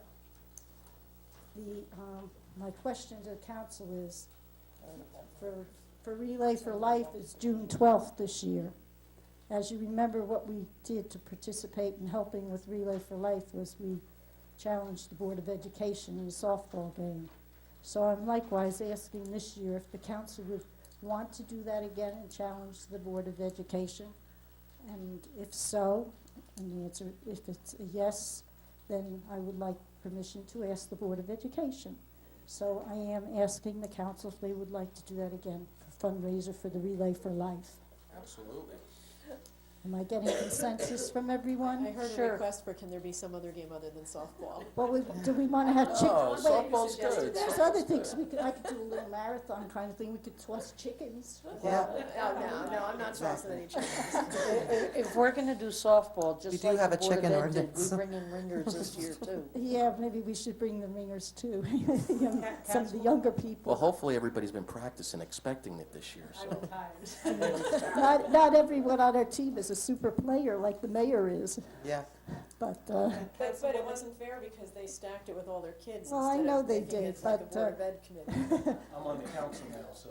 My question to the council is, for Relay for Life is June 12th this year. As you remember, what we did to participate in helping with Relay for Life was we challenged the Board of Education in a softball game. So I'm likewise asking this year if the council would want to do that again and challenge the Board of Education. And if so, and the answer, if it's a yes, then I would like permission to ask the Board of Education. So I am asking the council if they would like to do that again, for fundraiser for the Relay for Life. Absolutely. Am I getting consensus from everyone? I heard a request for, can there be some other game other than softball? Well, do we want to have chicken? Oh, Wait, softball's good. there's other things. I could do a little marathon kind of thing. We could toss chickens. Yeah. No, I'm not tossing any chickens. If we're gonna do softball, We just do like have the a Board of chicken Ed did, ordinance. we bring in ringers this year too. Yeah, maybe we should bring the ringers too. Some of the younger Well, people. hopefully everybody's been practicing, expecting it this year, so. Not everyone on our team is a super player like the mayor is, Yeah. but, But it wasn't fair because they stacked it with all their kids Well, I instead know of they making did, it like the but, Board of Ed committee. I'm on the council now, so.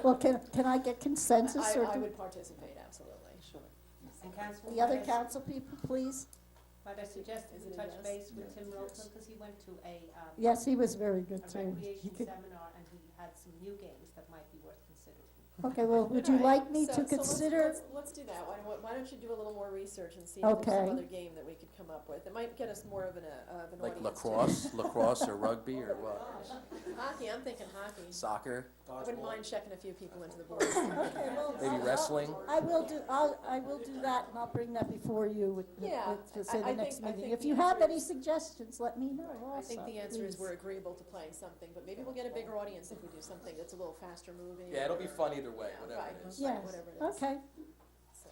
well, can I get consensus? Or I do would participate, absolutely. Sure. And Councilwoman, the other council people, please? might I suggest Is we it a touch yes? base with Tim Rolton, because he went to a Yes, he was very good too. recreation He could- seminar, and he had some new games that might be worth considering. Okay, well, would you All right, like me so to consider? let's do that. Why don't you do a little more research and see if there's Okay. some other game that we could come up with? It might get us more of an Like audience. lacrosse or rugby or what? Hockey, I'm thinking hockey. Soccer, I wouldn't Dodgeball. mind checking a few people into the board. Okay, well, maybe wrestling? I will do that, and I'll bring that before you with, Yeah, to say I the next think- I meeting. think If the you have answer any is- suggestions, let me know also. I think the answer is please. we're agreeable to playing something, but maybe we'll get a bigger audience if we do something that's a little faster moving. Yeah, it'll be or- fun either way, Yeah, whatever right, it is. Yes, right, whatever it is. okay. So,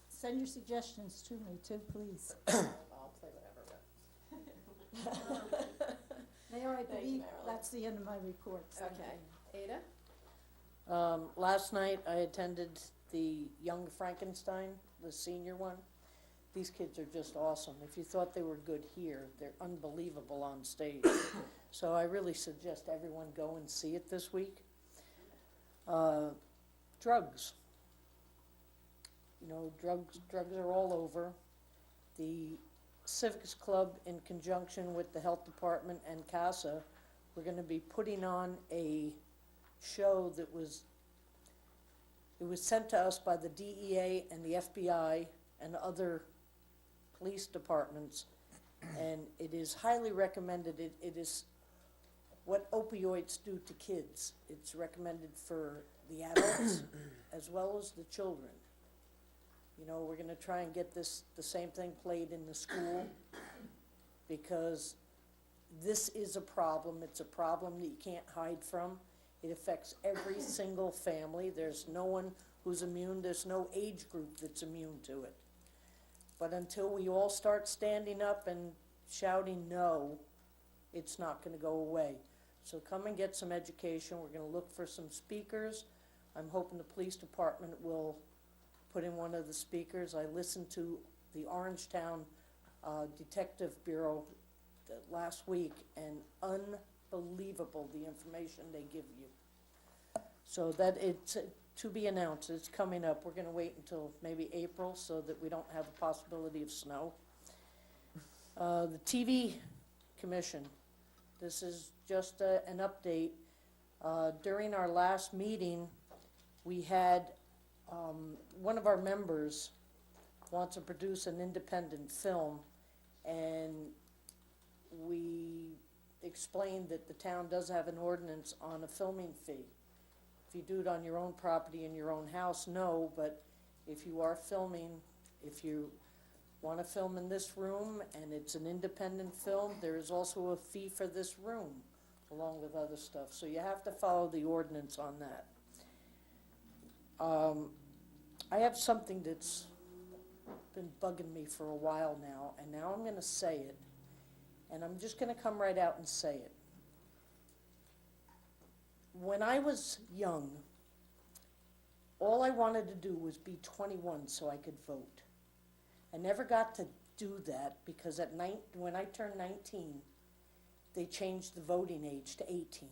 Send your suggestions to me too, please. I'll play whatever, but. Mayor, I Thank you, believe Marilyn. that's the end of my report. Thank you. Okay, Ada? Last night, I attended the Young Frankenstein, the senior one. These kids are just awesome. If you thought they were good here, they're unbelievable on stage. So I really suggest everyone go and see it this week. Drugs. You know, drugs are all over. The Civics Club, in conjunction with the Health Department and CASA, we're gonna be putting on a show that was sent to us by the DEA and the FBI and other police departments, and it is highly recommended. It is what opioids do to kids. It's recommended for the adults as well as the children. You know, we're gonna try and get the same thing played in the school, because this is a problem. It's a problem that you can't hide from. It affects every single family. There's no one who's immune, there's no age group that's immune to it. But until we all start standing up and shouting no, it's not gonna go away. So come and get some education. We're gonna look for some speakers. I'm hoping the police department will put in one of the speakers. I listened to the Orangetown Detective Bureau last week, and unbelievable the information they give you. So that it's to be announced, it's coming up. We're gonna wait until maybe April so that we don't have the possibility of snow. The TV Commission, this is just an update. During our last meeting, we had, one of our members wants to produce an independent film, and we explained that the town does have an ordinance on a filming fee. If you do it on your own property in your own house, no, but if you are filming, if you want to film in this room and it's an independent film, there is also a fee for this room, along with other stuff. So you have to follow the ordinance on that. I have something that's been bugging me for a while now, and now I'm gonna say it, and I'm just gonna come right out and say it. When I was young, all I wanted to do was be 21 so I could vote. I never got to do that because when I turned 19, they changed the voting age to 18.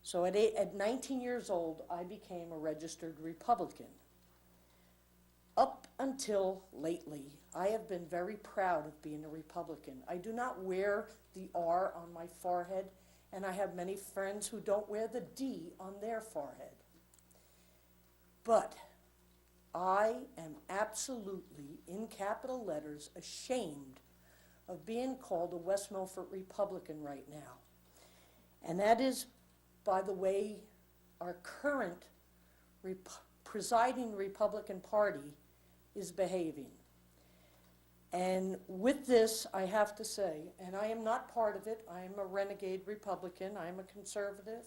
So at 19 years old, I became a registered Republican. Up until lately, I have been very proud of being a Republican. I do not wear the R on my forehead, and I have many friends who don't wear the D on their forehead. But I am absolutely, in capital letters, ashamed of being called a West Milford Republican right now. And that is by the way our current presiding Republican Party is behaving. And with this, I have to say, and I am not part of it, I am a renegade Republican, I am a conservative.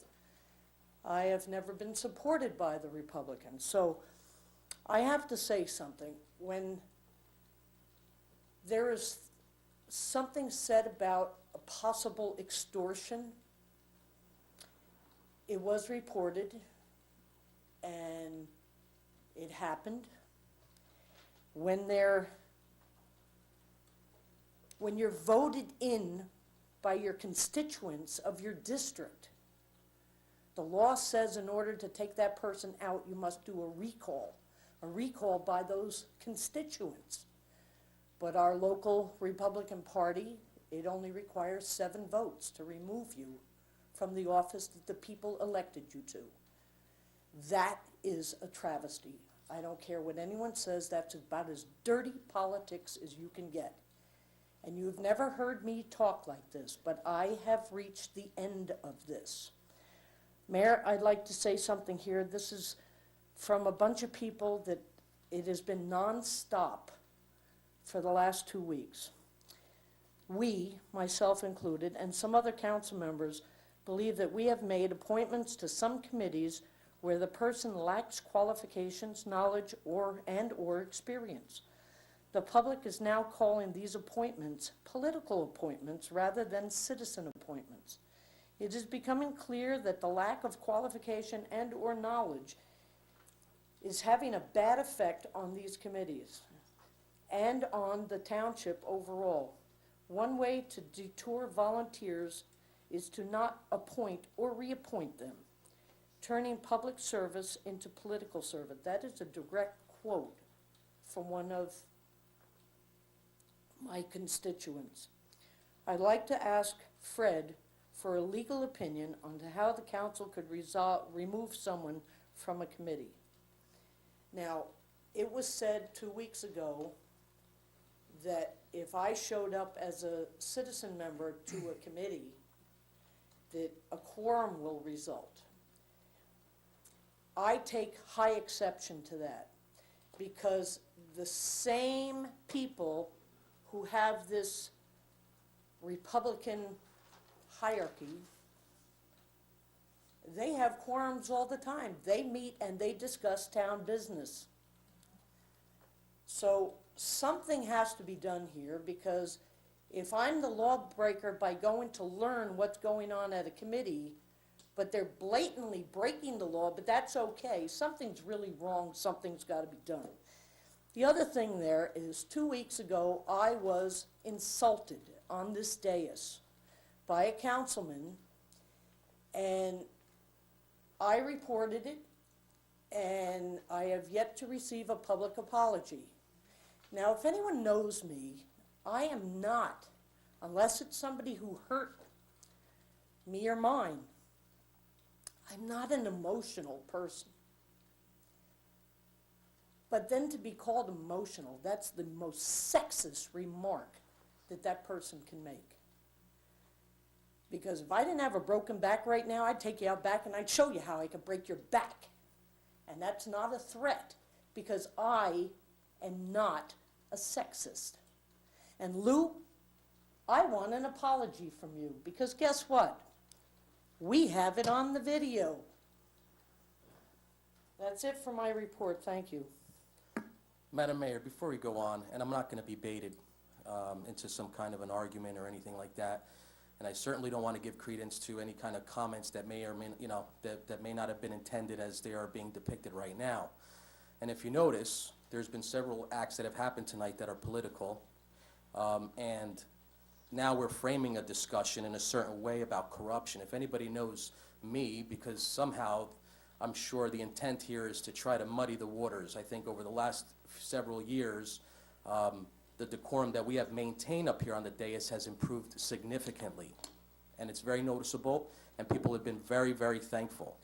I have never been supported by the Republicans. So I have to say something. When there is something said about a possible extortion, it was reported, and it happened. When you're voted in by your constituents of your district, the law says in order to take that person out, you must do a recall by those constituents. But our local Republican Party, it only requires 7 votes to remove you from the office that the people elected you to. That is a travesty. I don't care what anyone says, that's about as dirty politics as you can get. And you've never heard me talk like this, but I have reached the end of this. Mayor, I'd like to say something here. This is from a bunch of people that it has been nonstop for the last 2 weeks. We, myself included, and some other council members, believe that we have made appointments to some committees where the person lacks qualifications, knowledge, or experience. The public is now calling these appointments political appointments rather than citizen appointments. It is becoming clear that the lack of qualification and/or knowledge is having a bad effect on these committees and on the township overall. One way to deter volunteers is to not appoint or reappoint them, turning public service into political service. That is a direct quote from one of my constituents. I'd like to ask Fred for a legal opinion on how the council could remove someone from a committee. Now, it was said 2 weeks ago that if I showed up as a citizen member to a committee, that a quorum will result. I take high exception to that because the same people who have this Republican hierarchy They have quorums all the time. They meet and they discuss town business. So something has to be done here, because if I'm the lawbreaker by going to learn what's going on at a committee, but they're blatantly breaking the law, but that's okay. Something's really wrong, something's gotta be done. The other thing there is, 2 weeks ago, I was insulted on this dais by a councilman, and I reported it, and I have yet to receive a public apology. Now, if anyone knows me, I am not, unless it's somebody who hurt me or mine, I'm not an emotional person. But then to be called emotional, that's the most sexist remark that that person can make. Because if I didn't have a broken back right now, I'd take you out back and I'd show you how I could break your back. And that's not a threat, because I am not a sexist. And Lou, I want an apology from you, because guess what? We have it on the video. That's it for my report, thank you. Madam Mayor, before we go on, and I'm not going to be baited into some kind of an argument or anything like that, and I certainly don't want to give credence to any kind of comments that may or may, that may not have been intended as they are being depicted right now. And if you notice, there's been several acts that have happened tonight that are political, and now we're framing a discussion in a certain way about corruption. If anybody knows me, because somehow I'm sure the intent here is to try to muddy the waters. I think over the last several years, the decorum that we have maintained up here on the dais has improved significantly. And it's very noticeable, and people have been very, very thankful.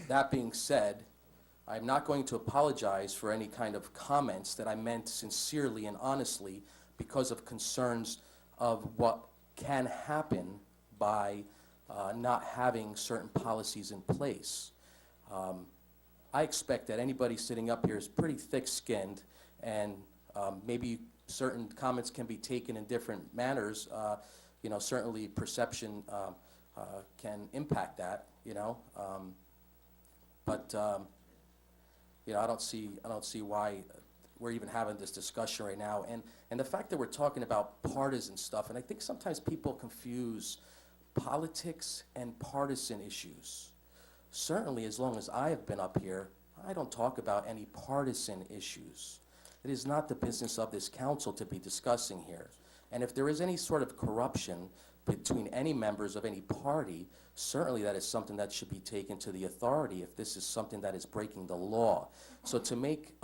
That being said, I'm not going to apologize for any kind of comments that I meant sincerely and honestly, because of concerns of what can happen by not having certain policies in place. I expect that anybody sitting up here is pretty thick-skinned, and maybe certain comments can be taken in different manners. Certainly perception can impact that, but I don't see why we're even having this discussion right now. And the fact that we're talking about partisan stuff, and I think sometimes people confuse politics and partisan issues. Certainly, as long as I have been up here, I don't talk about any partisan issues. It is not the business of this council to be discussing here. And if there is any sort of corruption between any members of any party, certainly that is something that should be taken to the authority if this is something that is breaking the law. So to make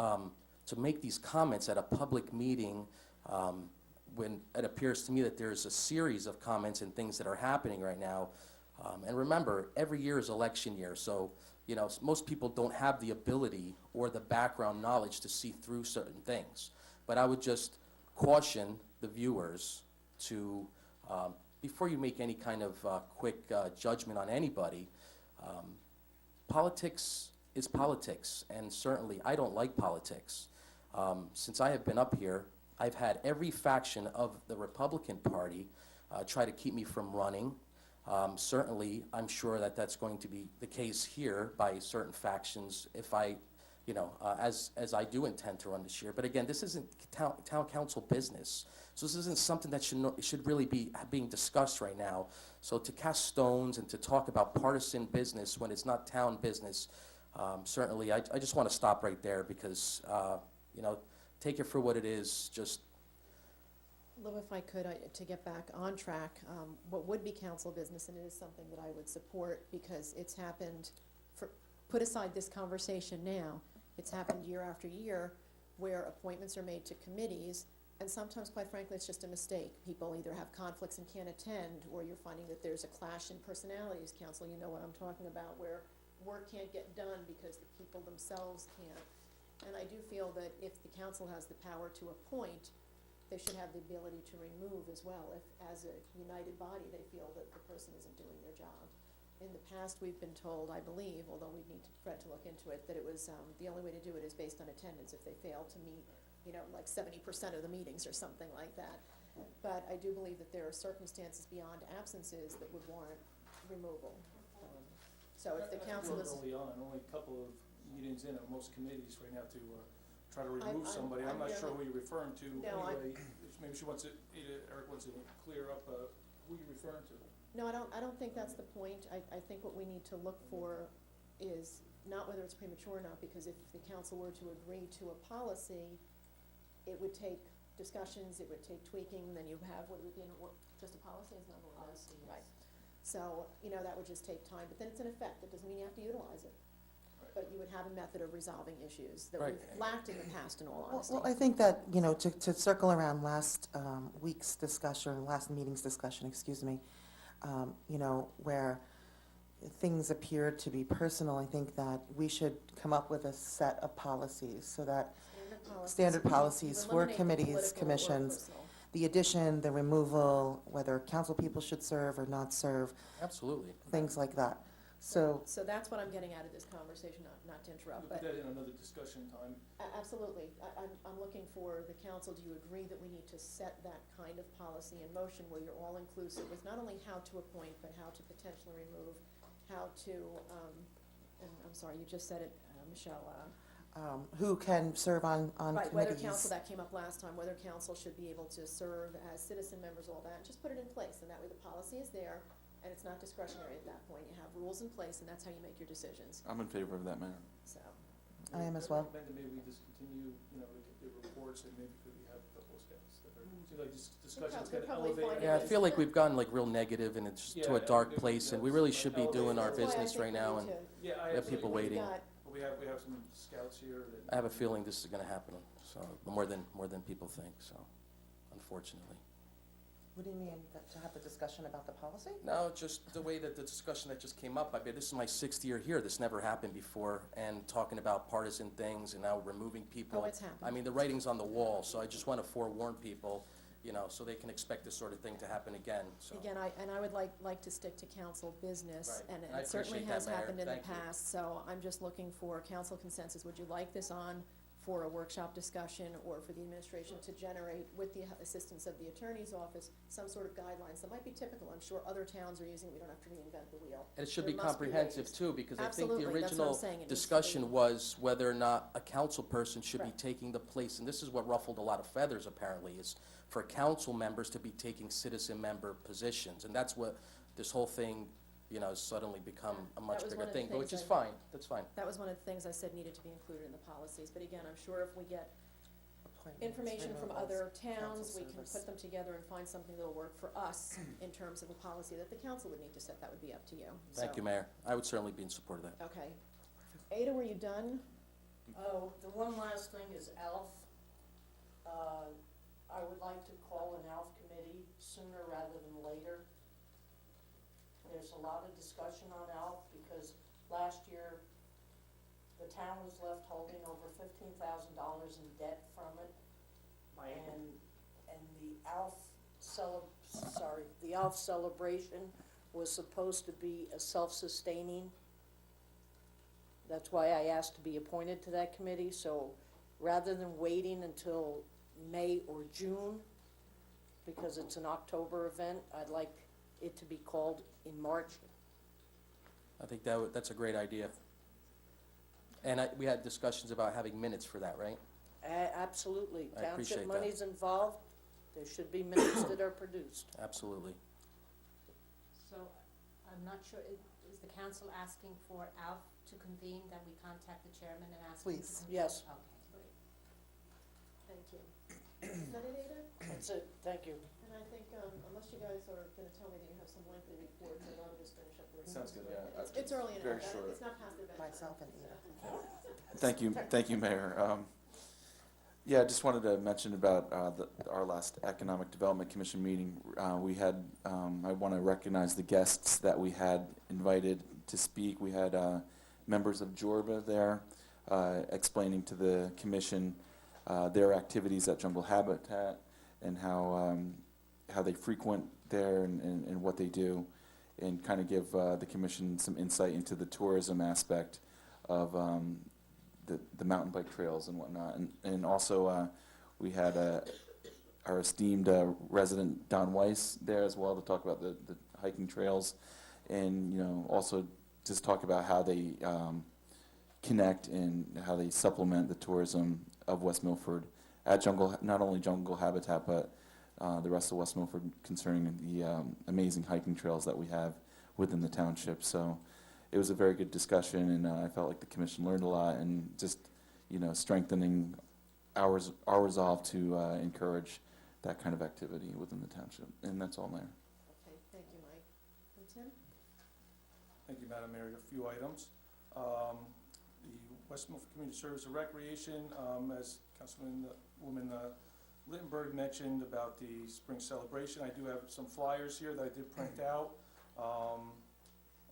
these comments at a public meeting, when it appears to me that there's a series of comments and things that are happening right now, and remember, every year is election year, so most people don't have the ability or the background knowledge to see through certain things. But I would just caution the viewers to, before you make any kind of quick judgment on anybody, politics is politics, and certainly I don't like politics. Since I have been up here, I've had every faction of the Republican Party try to keep me from running. Certainly, I'm sure that that's going to be the case here by certain factions if I, as I do intend to run this year. But again, this isn't town council business. So this isn't something that should really be being discussed right now. So to cast stones and to talk about partisan business when it's not town business, certainly I just want to stop right there because, take it for what it is, just Lou, if I could, to get back on track, what would be council business, and it is something that I would support because it's happened, put aside this conversation now, it's happened year after year where appointments are made to committees, and sometimes, quite frankly, it's just a mistake. People either have conflicts and can't attend, or you're finding that there's a clash in personalities. Council, you know what I'm talking about, where work can't get done because the people themselves can't. And I do feel that if the council has the power to appoint, they should have the ability to remove as well, if as a united body they feel that the person isn't doing their job. In the past, we've been told, I believe, although we need Fred to look into it, that it was, the only way to do it is based on attendance if they fail to meet, like 70% of the meetings or something like that. But I do believe that there are circumstances beyond absences that would warrant removal. So if the council is, Early on, only a couple of meetings in on most committees right now to try to remove I'm- somebody. I'm I'm not sure really- who you're referring to No, anyway. Maybe she wants to, Eric wants to clear up who you're referring to. no, I don't think that's the point. I think what we need to look for is not whether it's premature or not, because if the council were to agree to a policy, it would take discussions, it would take tweaking, then you have, what would be, just a policy, is not an ordinance? Right. So, that would just take time, but then it's in effect, that doesn't mean you have to utilize it. But you would have a method of resolving issues that we've Right. lacked in the past, in all honesty. Well, I think that, to circle around last week's discussion, last meeting's discussion, excuse me, where things appeared to be personal, I think that we should come up with a set of policies so that standard policies for Eliminate the committees, political or commissions, personal. the addition, the removal, whether council people should serve or not serve, Absolutely. things like that. So, So that's what I'm getting out of this conversation, not to interrupt, We'll but put that in another discussion time. Absolutely. I'm looking for the council, do you agree that we need to set that kind of policy in motion where you're all inclusive with not only how to appoint, but how to potentially remove, how to, and I'm sorry, you just said it, Michelle, who can serve on right, whether committees? council, that came up last time, whether council should be able to serve as citizen members, all that, just put it in place, and that way the policy is there, and it's not discretionary at that point. You have rules in place, and that's how you make your decisions, I'm in favor of that, Mayor. so. I am as well. recommend that maybe we discontinue, the reports and maybe could we have a couple of scouts that are, seems like this discussion's They're kind of probably elevated. fine. Yeah, I feel like we've gone like real negative and it's to a Yeah, dark maybe place, and we that's really should be doing our That's why I business think right we now, need and to- Yeah, I we have absolutely people agree. waiting. We've got- But we have some scouts here that. I have a feeling this is gonna happen, so, more than people think, so, unfortunately. What do you mean, to have the discussion about the policy? No, just the way that the discussion that just came up, I mean, this is my 6th year here, this never happened before, and talking about partisan things and now removing people. Oh, it's happened. I mean, the writing's on the wall, so I just wanna forewarn people, so they can expect this sort of thing to happen again, so. Again, I would like to stick to council business, Right. and And I it certainly appreciate that, has Mayor. happened in the Thank you. past, so I'm just looking for council consensus. Would you like this on for a workshop discussion, or for the administration to generate, with the assistance of the attorney's office, some sort of guidelines that might be typical? I'm sure other towns are using, we don't have to reinvent the wheel. And it should There be must comprehensive ways. too, because I think the Absolutely, that's what I'm original saying, it needs to discussion be- was whether or not a council person should be Right. taking the place, and this is what ruffled a lot of feathers apparently, is for council members to be taking citizen member positions, and that's what this whole thing, has suddenly become a much That was bigger one of the thing, but which things is I- fine, that's fine. That was one of the things I said needed to be included in the policies, but again, I'm sure if we get Appointments, information from removals, other towns, council we can service. put them together and find something that'll work for us in terms of a policy that the council would need to set. That would be up to you. Thank So, you, Mayor. I would certainly be in support of that. Okay. Ada, were you done? Oh, the one last thing is ALF. I would like to call an ALF committee sooner rather than later. There's a lot of discussion on ALF because last year, the town was left holding over $15,000 in debt from it. And the ALF celebration was supposed to be a self-sustaining. That's why I asked to be appointed to that committee, so rather than waiting until May or June, because it's an October event, I'd like it to be called in March. I think that's a great idea. And we had discussions about having minutes for that, right? Absolutely. I appreciate Township that. money's involved, there should be minutes that are produced. Absolutely. So, I'm not sure, is the council asking for Alf to convene, that we contact the chairman and ask him to Please. convene? Yes. Okay, great. Thank you. Is that it, Ada? That's it, thank you. And I think, unless you guys are gonna tell me that you have some lengthy report, then I'll just finish up the report. Sounds good, yeah. It's early enough. Very short. It's not past the bedtime. Myself and Ada. Thank you, Mayor. Yeah, I just wanted to mention about our last Economic Development Commission meeting. We had, I want to recognize the guests that we had invited to speak. We had members of Jorba there explaining to the commission their activities at Jungle Habitat and how they frequent there and what they do, and kind of give the commission some insight into the tourism aspect of the mountain bike trails and whatnot. And also we had our esteemed resident Don Weiss there as well to talk about the hiking trails and, you know, also just talk about how they connect and how they supplement the tourism of West Milford at not only Jungle Habitat, but the rest of West Milford concerning the amazing hiking trails that we have within the township. So it was a very good discussion, and I felt like the commission learned a lot, and just, you know, strengthening our resolve to encourage that kind of activity within the township. And that's all, Mayor. Okay, thank you, Mike. And Tim? Thank you, Madam Mayor. A few items. The West Milford Community Service and Recreation, as Councilwoman Littenberg mentioned about the spring celebration, I do have some flyers here that I did print out.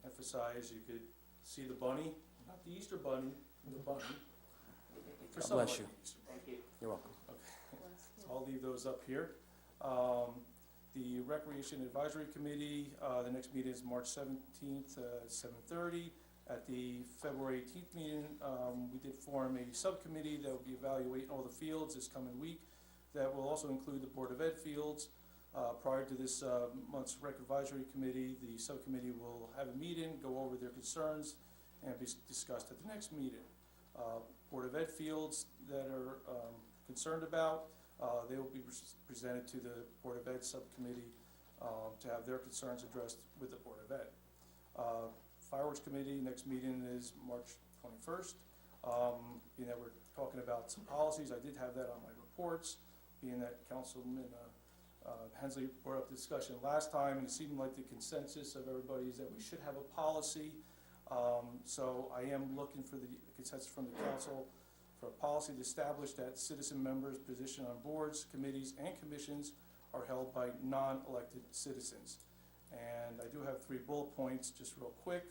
Emphasize you could see the bunny, not the Easter bunny, the bunny. For God some, bless like you. the Easter bunny. You're welcome. So I'll leave those up here. The Recreation Advisory Committee, the next meeting is March 17th, 7:30. At the February 18th meeting, we did form a subcommittee that will be evaluating all the fields this coming week. That will also include the Board of Ed fields. Prior to this month's Rec Advisory Committee, the subcommittee will have a meeting, go over their concerns, and be discussed at the next meeting. Board of Ed fields that are concerned about, they will be presented to the Board of Ed subcommittee to have their concerns addressed with the Board of Ed. Fireworks Committee, next meeting is March 21st. Being that we're talking about some policies, I did have that on my reports, being that Councilman Hensley brought up the discussion last time, and it seemed like the consensus of everybody is that we should have a policy. So I am looking for the consensus from the council for a policy to establish that citizen members' position on boards, committees, and commissions are held by non-elected citizens. And I do have 3 bullet points, just real quick.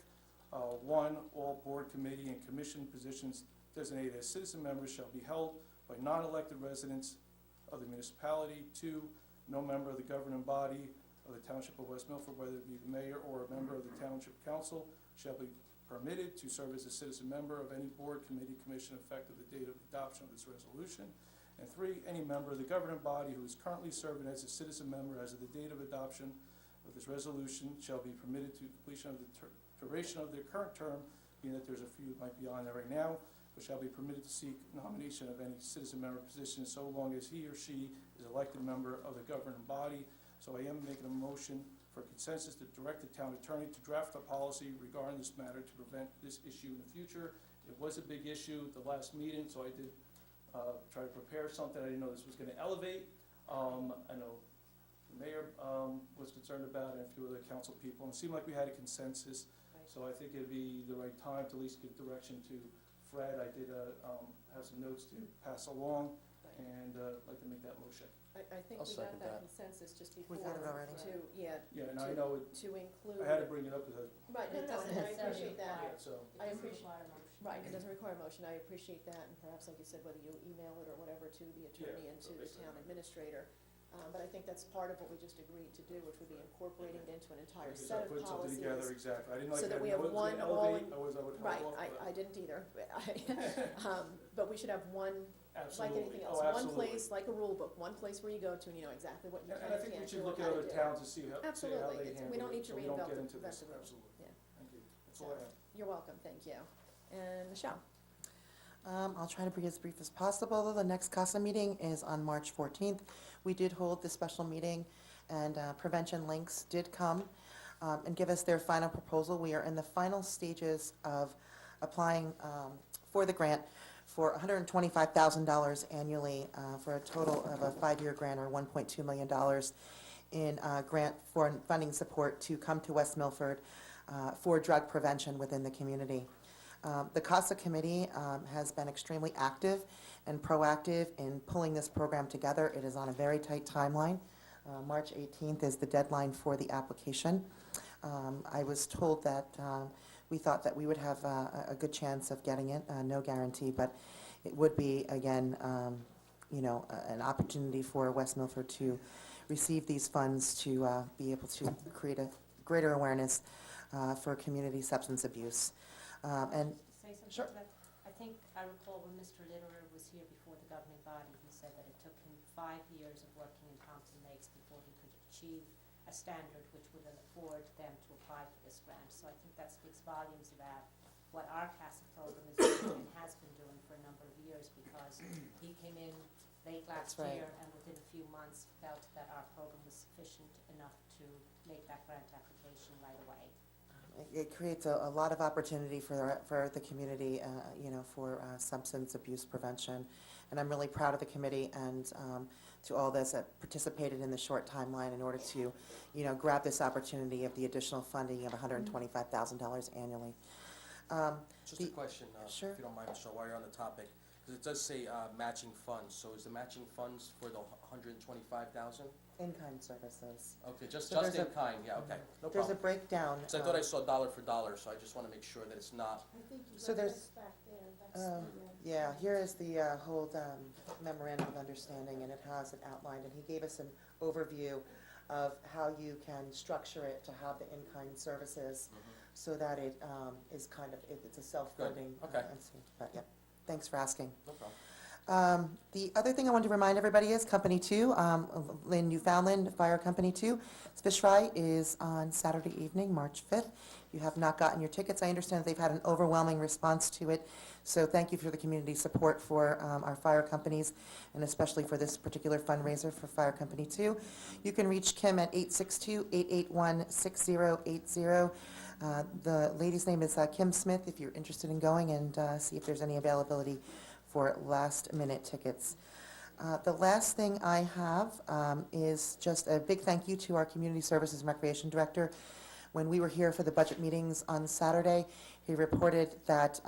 1, all board, committee, and commission positions designated as citizen members shall be held by non-elected residents of the municipality. 2, no member of the governing body of the Township of West Milford, whether it be the mayor or a member of the Township Council, shall be permitted to serve as a citizen member of any board, committee, commission effective the date of adoption of this resolution. And 3, any member of the governing body who is currently serving as a citizen member as of the date of adoption of this resolution shall be permitted to completion of the duration of their current term, being that there's a few that might be on there right now, but shall be permitted to seek nomination of any citizen member position so long as he or she is elected member of the governing body. So I am making a motion for consensus to direct the town attorney to draft a policy regarding this matter to prevent this issue in the future. It was a big issue at the last meeting, so I did try to prepare something. I didn't know this was going to elevate. I know the mayor was concerned about it, and a few other council people, and it seemed like we had a consensus. So I think it'd be the right time to at least give direction to Fred. I did have some notes to pass along, and I'd like to make that motion. I think I'll we got second that that. consensus just before. We got it already. To, yeah, Yeah, and I know to include. I had to bring it up because Right, no, no, and I appreciate that. so. I appreciate, right, it doesn't require a motion, I appreciate that, and perhaps, like you said, whether you email it or whatever to the attorney Yeah, and so to the basically. town administrator. But I think that's part of what we just agreed to do, which would be incorporating it into an entire Because set I of put something together, policies. exactly. I didn't like So that that. we I have wasn't gonna one all elevate, in- I would hold Right, off, but I didn't either, but we should have one, like absolutely. anything else, Oh, one absolutely. place, like a rule book, one place where you go to and you know exactly what you can And I and think we can't should do look and at how to other do it. towns to see how Absolutely. they handle It's- it. we don't need to So we don't reinvent get the- into this. invent the wheel. Absolutely. Yeah. Thank you. That's all I have. You're welcome, thank you. And Michelle? I'll try to be as brief as possible. The next CASA meeting is on March 14th. We did hold the special meeting, and Prevention Links did come and give us their final proposal. We are in the final stages of applying for the grant for $125,000 annually for a total of a 5-year grant, or $1.2 million in grant for funding support to come to West Milford for drug prevention within the community. The CASA committee has been extremely active and proactive in pulling this program together. It is on a very tight timeline. March 18th is the deadline for the application. I was told that we thought that we would have a good chance of getting it, no guarantee, but it would be, again, an opportunity for West Milford to receive these funds to be able to create a greater awareness for community substance abuse. And Say something Sure. to that? I think I recall when Mr. Litterer was here before the governing body, he said that it took him 5 years of working in Thompson Lakes before he could achieve a standard which would afford them to apply for this grant. So I think that speaks volumes about what our CASA program is doing and has been doing for a number of years, because he came in late last That's right. year and within a few months felt that our program was sufficient enough to make that grant application right away. It creates a lot of opportunity for the community, for substance abuse prevention. And I'm really proud of the committee and to all those that participated in the short timeline in order to, grab this opportunity of the additional funding of $125,000 annually. Just a question, Sure. if you don't mind, Michelle, while you're on the topic, because it does say matching funds. So is the matching funds for the 125,000? In-kind services. Okay, just So there's in a- kind, yeah, okay, no There's a problem. breakdown. So I thought I saw dollar for dollar, so I just want to make sure that it's not. So there's, yeah, here is the whole memorandum of understanding, and it has it outlined, and he gave us an overview of how you can structure it to have the in-kind services so that it is kind of, it's a self-funding Okay. entity. But, yeah, thanks for asking. No problem. The other thing I wanted to remind everybody is Company 2, in Newfoundland, Fire Company 2, Fish Fry is on Saturday evening, March 5th. If you have not gotten your tickets, I understand that they've had an overwhelming response to it, so thank you for the community support for our fire companies, and especially for this particular fundraiser for Fire Company 2. You can reach Kim at 862-881-6080. The lady's name is Kim Smith, if you're interested in going, and see if there's any availability for last-minute tickets. The last thing I have is just a big thank you to our Community Services and Recreation Director. When we were here for the budget meetings on Saturday, he reported that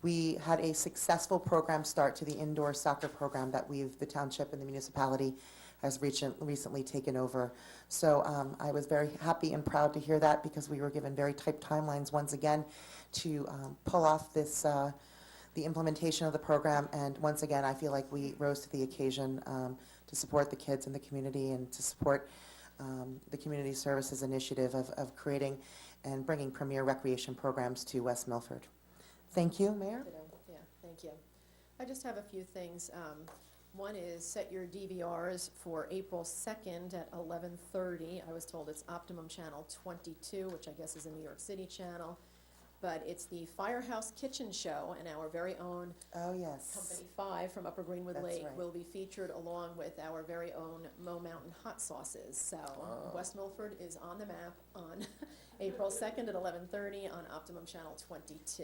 we had a successful program start to the indoor soccer program that the township and the municipality has recently taken over. So I was very happy and proud to hear that, because we were given very tight timelines once again to pull off this the implementation of the program, and once again, I feel like we rose to the occasion to support the kids in the community and to support the Community Services Initiative of creating and bringing premier recreation programs to West Milford. Thank you, Mayor. Yeah, thank you. I just have a few things. One is set your DVRs for April 2nd at 11:30. I was told it's Optimum Channel 22, which I guess is a New York City channel. But it's the Firehouse Kitchen Show, and our very own Oh, yes. Company 5 from Upper Greenwood That's Lake right. will be featured along with our very own Mo Mountain hot sauces. So West Milford is on the map on April 2nd at 11:30 on Optimum Channel 22.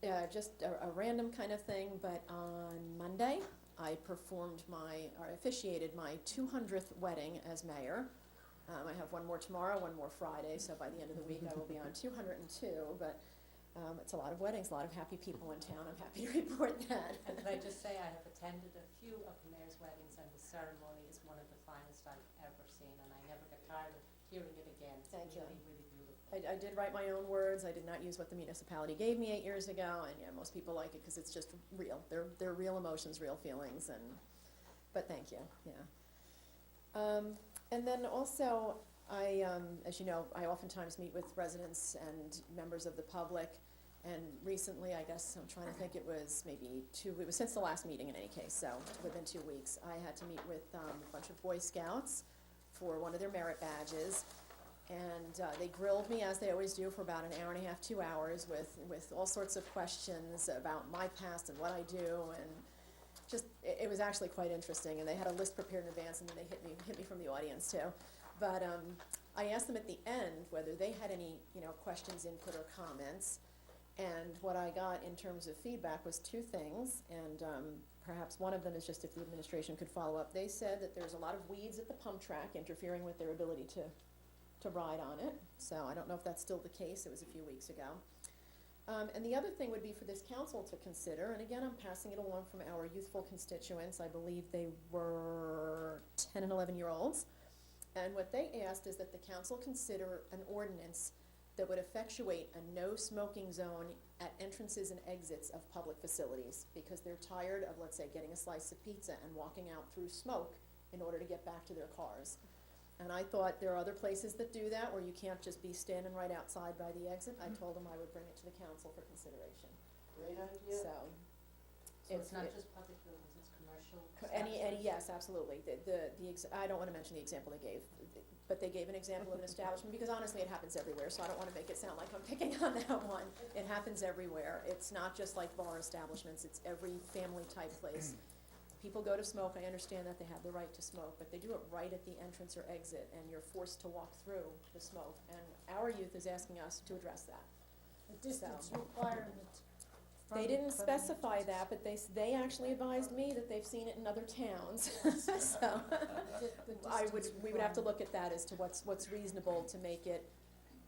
Yeah, just a random kind of thing, but on Monday, I officiated my 200th wedding as mayor. I have one more tomorrow, one more Friday, so by the end of the week I will be on 202, but it's a lot of weddings, a lot of happy people in town. I'm happy to report that. And can I just say, I have attended a few of the mayor's weddings, and the ceremony is one of the finest I've ever seen, and I never get tired of hearing it again. It's Thank you. really, really beautiful. I did write my own words. I did not use what the municipality gave me 8 years ago, and yeah, most people like it because it's just real. They're real emotions, real feelings, but thank you, yeah. And then also, as you know, I oftentimes meet with residents and members of the public, and recently, I guess, I'm trying to think, it was since the last meeting in any case, so within 2 weeks, I had to meet with a bunch of Boy Scouts for one of their merit badges, and they grilled me, as they always do, for about an hour and a half, 2 hours, with all sorts of questions about my past and what I do, and just, it was actually quite interesting, and they had a list prepared in advance, and then they hit me from the audience too. But I asked them at the end whether they had any, questions, input, or comments, and what I got in terms of feedback was 2 things, and perhaps one of them is just if the administration could follow up. They said that there's a lot of weeds at the pump track interfering with their ability to ride on it, so I don't know if that's still the case. It was a few weeks ago. And the other thing would be for this council to consider, and again, I'm passing it along from our youthful constituents. I believe they were 10 and 11-year-olds. And what they asked is that the council consider an ordinance that would effectuate a no smoking zone at entrances and exits of public facilities, because they're tired of, let's say, getting a slice of pizza and walking out through smoke in order to get back to their cars. And I thought there are other places that do that where you can't just be standing right outside by the exit. I told them I would bring it to the council for consideration. Great idea. So, It's not it- just public buildings, it's commercial Any, establishments? yes, absolutely. I don't want to mention the example they gave, but they gave an example of an establishment, because honestly, it happens everywhere, so I don't want to make it sound like I'm picking on that one. It happens everywhere. It's not just like bar establishments, it's every family-type place. People go to smoke, I understand that they have the right to smoke, but they do it right at the entrance or exit, and you're forced to walk through the smoke. And our youth is asking us to address that. A distance So- requirement. They didn't specify that, but they actually advised me that they've seen it in other towns. So, we would have to look at that as to what's reasonable to make it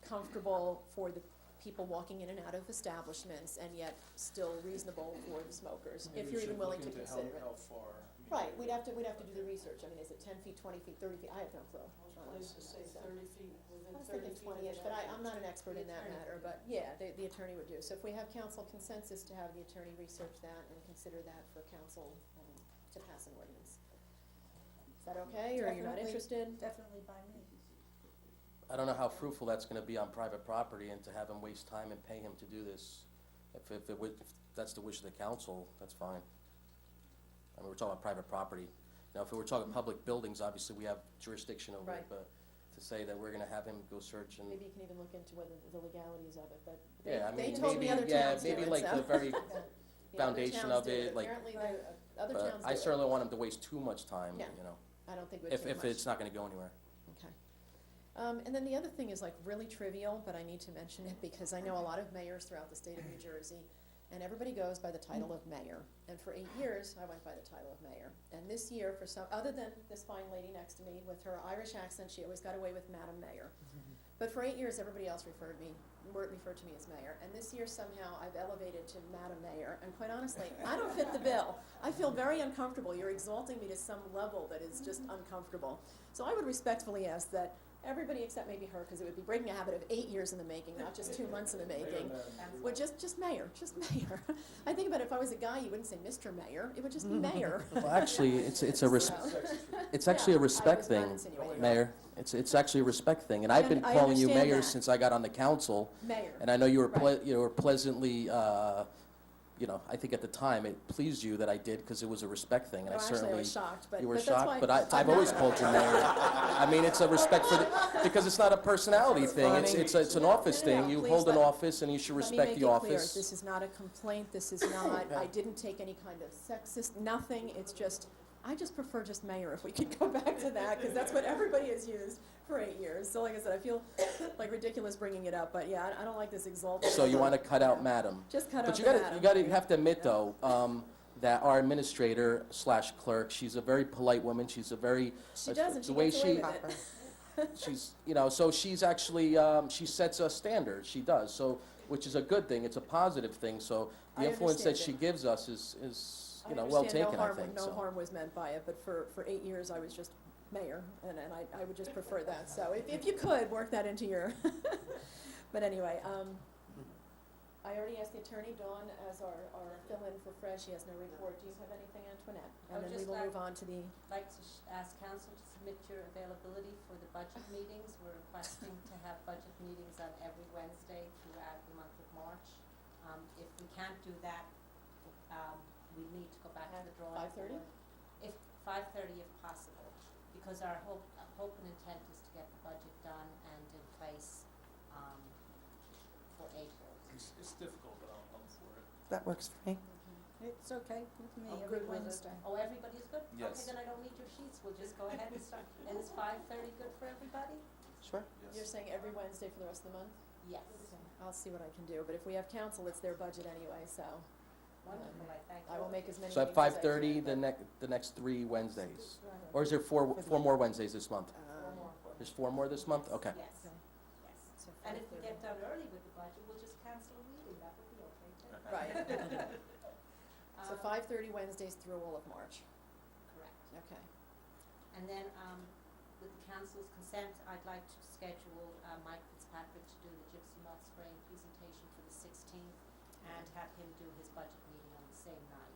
comfortable for the people walking in and out of establishments, and yet still reasonable for the smokers, if you're even willing to consider it. How far? Right, we'd have to do the research. I mean, is it 10 feet, 20 feet, 30 feet? I have no clue. Places say So- 30 feet, within I was 30 thinking feet. of 20-ish, the but I'm entrance. not an expert in that The attorney. matter, but yeah, the attorney would do. So if we have council consensus to have the attorney research that and consider that for council to pass an ordinance. Is that okay, or you're not Definitely. interested? Definitely by me. I don't know how fruitful that's gonna be on private property, and to have him waste time and pay him to do this. If that's the wish of the council, that's fine. I mean, we're talking about private property. Now, if we were talking public buildings, obviously, we have jurisdiction over it, Right. but to say that we're gonna have him go search and, Maybe you can even look into whether the legalities of it, but yeah, I they mean, told me maybe, other yeah, towns do maybe it, like so. the very Yeah, other foundation towns of do it, like, Apparently, other but towns do I it. certainly don't want him to waste too much time, Yeah. you know, I don't think it would take if much. it's not gonna go anywhere. Okay. And then the other thing is like really trivial, but I need to mention it because I know a lot of mayors throughout the state of New Jersey, and everybody goes by the title of mayor. And for 8 years, I went by the title of mayor. And this year, for some, other than this fine lady next to me with her Irish accent, she always got away with Madam Mayor. But for 8 years, everybody else referred to me as mayor. And this year, somehow, I've elevated to Madam Mayor. And quite honestly, I don't fit the bill. I feel very uncomfortable. You're exalting me to some level that is just uncomfortable. So I would respectfully ask that everybody except maybe her, because it would be breaking a habit of 8 years in the making, not just 2 months in the making. Well, just mayor, just mayor. I think about it, if I was a guy, you wouldn't say Mr. Mayor, it would just be mayor. Well, actually, it's a it's actually a Yeah, I respect was not thing, insinuating. Mayor. It's actually a respect thing, and I've been I calling you understand mayor that. since I got on the council, Mayor. and I know you were Right. you were pleasantly, I think at the time it pleased you that I did because it was a respect thing, and No, I actually, I certainly. was shocked, but You were but that's shocked, why but I'm I've always not- called you mayor. I mean, it's a respect for because it's not a personality thing. It's an No, office no, no, thing. You please hold an let- office, and you should Let me respect make the it clear, office. this is not a complaint, this is not, I didn't take any kind of sexist, nothing, it's just, I just prefer just mayor if we could go back to that, because that's what everybody has used for 8 years. So like I said, I feel like ridiculous bringing it up, but yeah, I don't like this exalted. So you want to cut out madam? Just cut out But the you madam. have to admit though, that our administrator / clerk, she's a very polite woman. She's a very She does, and the she way gets away she with it. she's so she's actually she sets a standard. She does so, which is a good thing. It's a positive thing. So the I influence that understand she it. gives us is I well understand taken. I think. no So. harm was meant by it, but for 8 years, I was just mayor, and I would just prefer that. So if you could, work that into your, but anyway, I already asked the attorney, Dawn, as our fill-in for Fred, she has no report. Do you have anything, Antoinette? I And would then we just will like- move on to the, Like to ask council to submit your availability for the budget meetings. We're requesting to have budget meetings on every Wednesday throughout the month of March. If we can't do that, we need to go back to the drawing 5:30? board. If 5:30 if possible, because our hope and intent is to get the budget done and in place, for April. It's difficult, but I'm for it. That works for me. It's okay with me, I'm every good with it. Wednesday. Oh, everybody's good? Yes. Okay, then I don't need your sheets, we'll just go ahead and start. And is 5:30 good for everybody? Sure. you're saying every Wednesday for the rest of the month? Yes. Okay, I'll see what I can do, but if we have council, it's their budget anyway, so Wonderful, I thank you. I will make as many So at meetings as I 5:30 can, the next 3 Wednesdays, or is there four more Wednesdays this month? There's 4 more this month. Okay. Yes, Okay. yes. So And if we 5:30. get done early with the budget, we'll just cancel a meeting, that would be okay too. Right. So Um, 5:30 Wednesdays through all of March, Correct. okay. And then, with the council's consent, I'd like to schedule, Mike Fitzpatrick to do the gypsy moth spraying presentation for the 16th and have him do his budget meeting on the same night.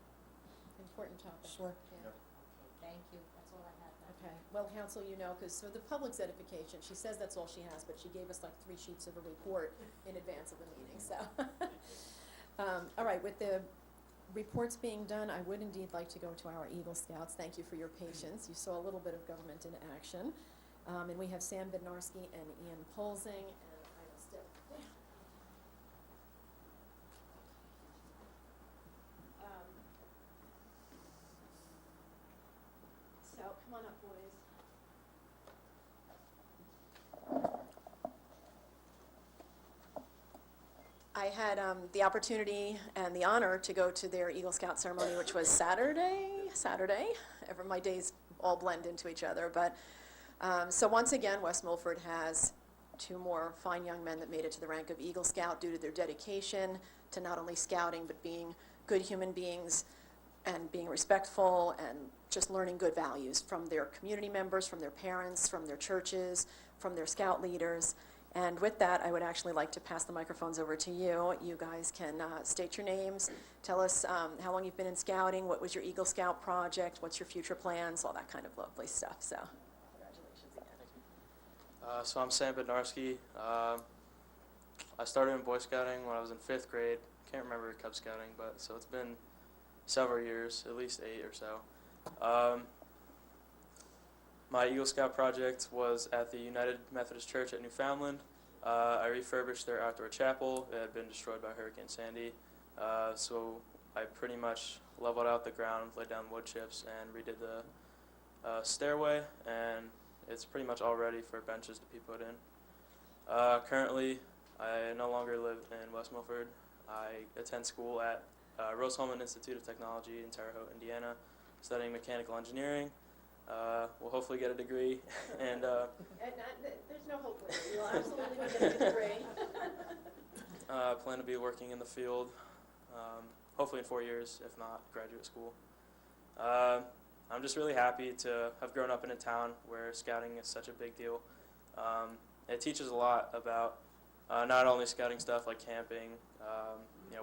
Important topic. Sure. Yeah. Yep. Okay, thank you, that's all I have now. Okay, well, council, because for the public's edification, she says that's all she has, but she gave us like 3 sheets of a report in advance of the meeting, so. All right, with the reports being done, I would indeed like to go to our Eagle Scouts. Thank you for your patience. You saw a little bit of government in action. And we have Sam Bednarski and Ian Polzing, and I will step down. So, come on up, boys. I had the opportunity and the honor to go to their Eagle Scout ceremony, which was Saturday. My days all blend into each other. But so once again, West Milford has two more fine young men that made it to the rank of Eagle Scout due to their dedication to not only scouting, but being good human beings and being respectful and just learning good values from their community members, from their parents, from their churches, from their scout leaders. And with that, I would actually like to pass the microphones over to you. You guys can state your names, tell us how long you've been in scouting, what was your Eagle Scout project, what's your future plans, all that kind of lovely stuff. So, congratulations again. So I'm Sam Bednarski. I started in Boy Scouting when I was in 5th grade. Can't remember Cub Scouting, but so it's been several years, at least 8 or so. My Eagle Scout project was at the United Methodist Church at Newfoundland. I refurbished their outdoor chapel. It had been destroyed by Hurricane Sandy. So I pretty much leveled out the ground, laid down wood chips, and redid the stairway, and it's pretty much all ready for benches to be put in. Currently, I no longer live in West Milford. I attend school at Rose-Hulman Institute of Technology in Terre Haute, Indiana, studying mechanical engineering. We'll hopefully get a degree, and there's no hope with it. You'll absolutely get a degree. plan to be working in the field, hopefully in 4 years, if not graduate school. I'm just really happy to have grown up in a town where scouting is such a big deal. It teaches a lot about not only scouting stuff like camping,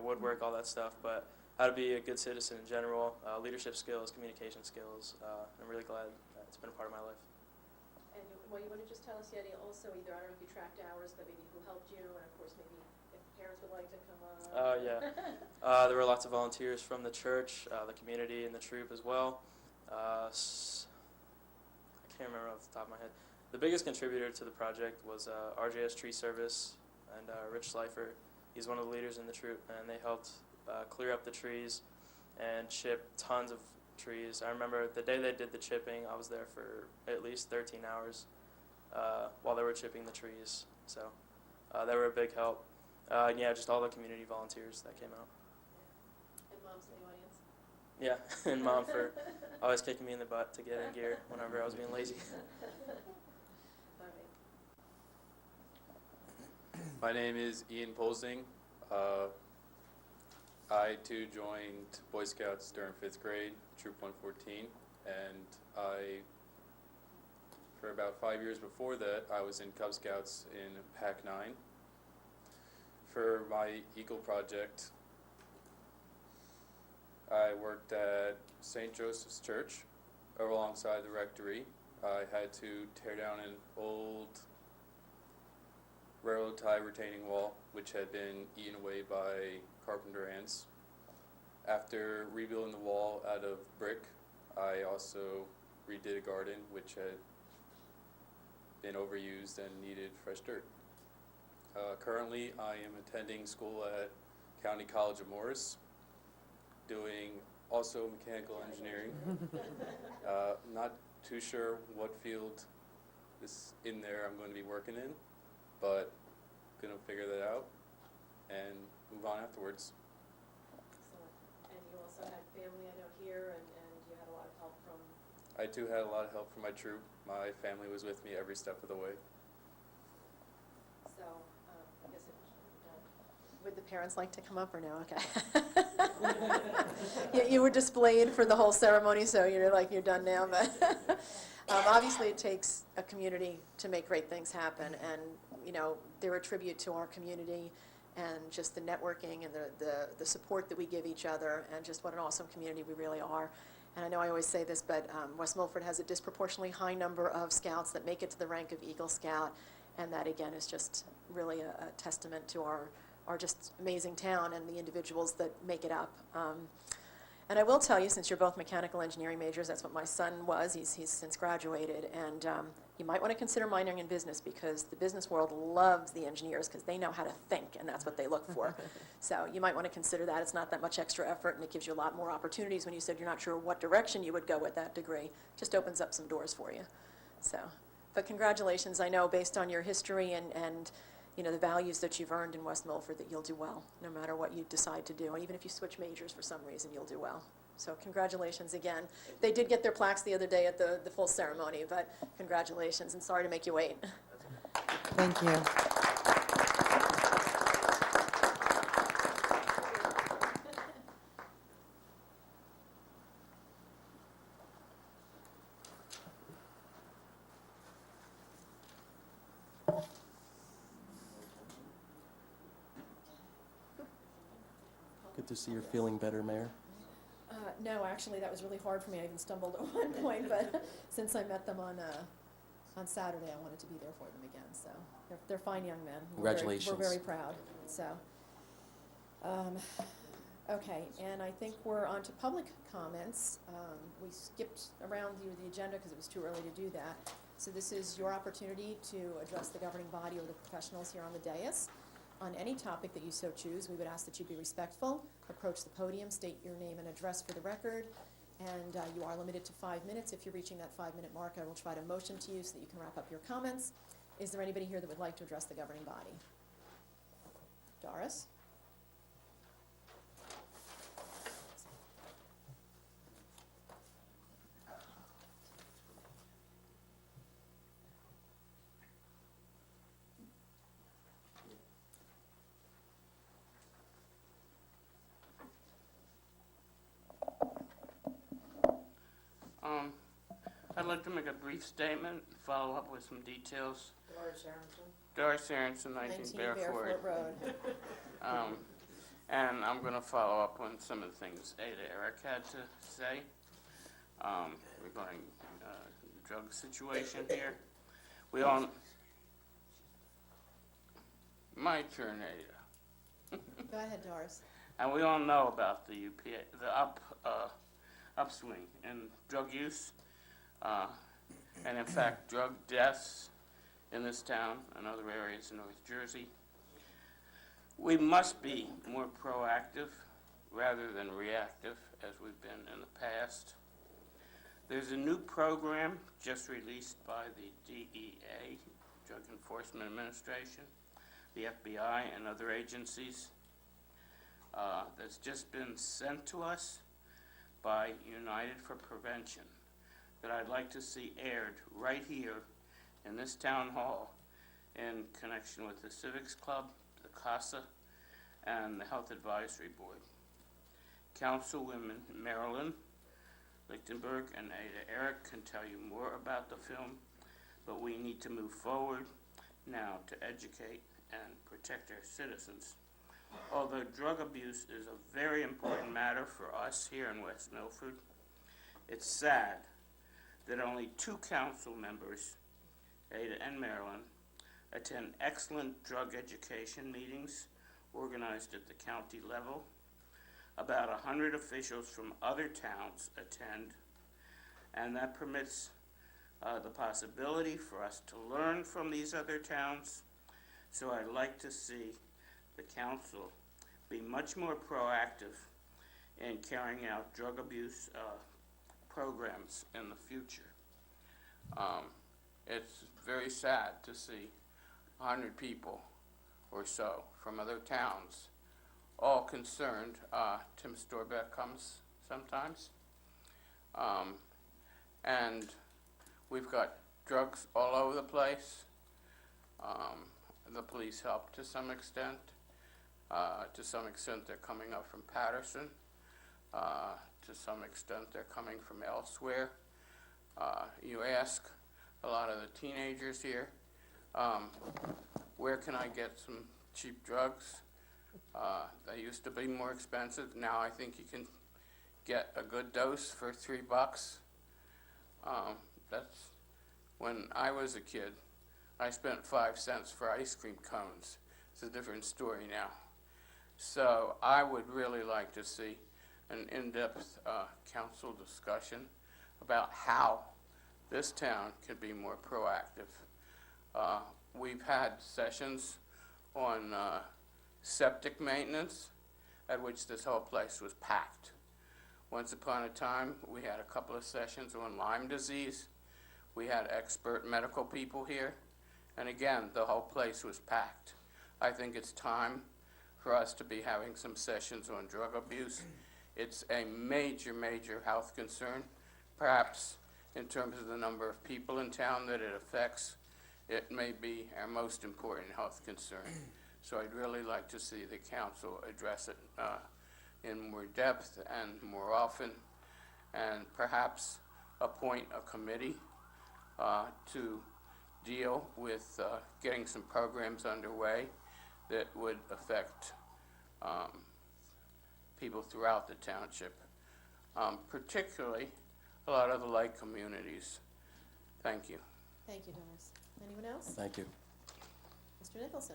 woodwork, all that stuff, but how to be a good citizen in general, leadership skills, communication skills. I'm really glad that it's been a part of my life. And you want to just tell us yet also either, I don't know if you tracked hours, but maybe who helped you, and of course maybe if parents would like to come on. Yeah. There were lots of volunteers from the church, the community, and the troop as well. I can't remember off the top of my head. The biggest contributor to the project was RJS Tree Service and Rich Slifer. He's one of the leaders in the troop, and they helped clear up the trees and chip tons of trees. I remember the day they did the chipping, I was there for at least 13 hours while they were chipping the trees. So they were a big help. Just all the community volunteers that came out. And moms in the audience. Yeah, and Mom for always kicking me in the butt to get in gear whenever I was being lazy. All right. My name is Ian Polzing. I too joined Boy Scouts during 5th grade, Troop 114, and for about 5 years before that, I was in Cub Scouts in Pac 9. For my Eagle project, I worked at St. Joseph's Church alongside the rectory. I had to tear down an old railroad tie retaining wall, which had been eaten away by carpenter ants. After rebuilding the wall out of brick, I also redid a garden which had been overused and needed fresh dirt. Currently, I am attending school at County College of Morris, doing also mechanical engineering. Not too sure what field in there I'm going to be working in, but going to figure that out and move on afterwards. Excellent. And you also had family, I know, here, and you had a lot of help from... I too had a lot of help from my troop. My family was with me every step of the way. So, I guess would the parents like to come up or no? Okay. You were displayed for the whole ceremony, so you're done now, but obviously it takes a community to make great things happen, and they're a tribute to our community and just the networking and the support that we give each other, and just what an awesome community we really are. And I know I always say this, but West Milford has a disproportionately high number of scouts that make it to the rank of Eagle Scout, and that again is just really a testament to our our just amazing town and the individuals that make it up. And I will tell you, since you're both mechanical engineering majors, that's what my son was. He's since graduated, and you might want to consider minoring in business, because the business world loves the engineers because they know how to think, and that's what they look for. So you might want to consider that. It's not that much extra effort, and it gives you a lot more opportunities. When you said you're not sure what direction you would go with that degree, just opens up some doors for you. So, but congratulations. I know based on your history and you know, the values that you've earned in West Milford, that you'll do well, no matter what you decide to do. Even if you switch majors for some reason, you'll do well. So congratulations again. They did get their plaques the other day at the full ceremony, but congratulations, and sorry to make you wait. Thank you. Good to see you're feeling better, Mayor. No, actually, that was really hard for me. I even stumbled at one point, but since I met them on Saturday, I wanted to be there for them again. So they're fine young men. Congratulations. We're very proud. So, okay, and I think we're on to public comments. We skipped around the agenda because it was too early to do that. So this is your opportunity to address the governing body or the professionals here on the dais on any topic that you so choose. We would ask that you be respectful, approach the podium, state your name and address for the record, and you are limited to 5 minutes. If you're reaching that 5-minute mark, I will try to motion to you so that you can wrap up your comments. Is there anybody here that would like to address the governing body? Doris? I'd like to make a brief statement, follow up with some details. Doris Aronson. Doris Aronson, 19 Barefoot Road. And I'm going to follow up on some of the things Ada Eric had to say regarding the drug situation here. We all... My turn, Ada. Go ahead, Doris. And we all know about the UPA, the upswing in drug use, and in fact, drug deaths in this town and other areas in North Jersey. We must be more proactive rather than reactive, as we've been in the past. There's a new program just released by the DEA, Drug Enforcement Administration, the FBI, and other agencies that's just been sent to us by United for Prevention, that I'd like to see aired right here in this town hall in connection with the Civics Club, the CASA, and the Health Advisory Board. Councilwomen Marilyn Lichtenberg and Ada Eric can tell you more about the film, but we need to move forward now to educate and protect our citizens. Although drug abuse is a very important matter for us here in West Milford, it's sad that only 2 council members, Ada and Marilyn, attend excellent drug education meetings organized at the county level. About 100 officials from other towns attend, and that permits the possibility for us to learn from these other towns. So I'd like to see the council be much more proactive in carrying out drug abuse programs in the future. It's very sad to see 100 people or so from other towns, all concerned. Tim Storbeck comes sometimes. And we've got drugs all over the place. The police help to some extent. To some extent, they're coming up from Patterson. To some extent, they're coming from elsewhere. You ask a lot of the teenagers here, where can I get some cheap drugs? They used to be more expensive. Now I think you can get a good dose for $3. That's when I was a kid. I spent 5 cents for ice cream cones. It's a different story now. So I would really like to see an in-depth council discussion about how this town can be more proactive. We've had sessions on septic maintenance, at which this whole place was packed. Once upon a time, we had a couple of sessions on Lyme disease. We had expert medical people here, and again, the whole place was packed. I think it's time for us to be having some sessions on drug abuse. It's a major, major health concern. Perhaps in terms of the number of people in town that it affects, it may be our most important health concern. So I'd really like to see the council address it in more depth and more often, and perhaps appoint a committee to deal with getting some programs underway that would affect people throughout the township, particularly a lot of the lake communities. Thank you. Thank you, Dennis. Anyone else? Thank you. Mr. Nicholson?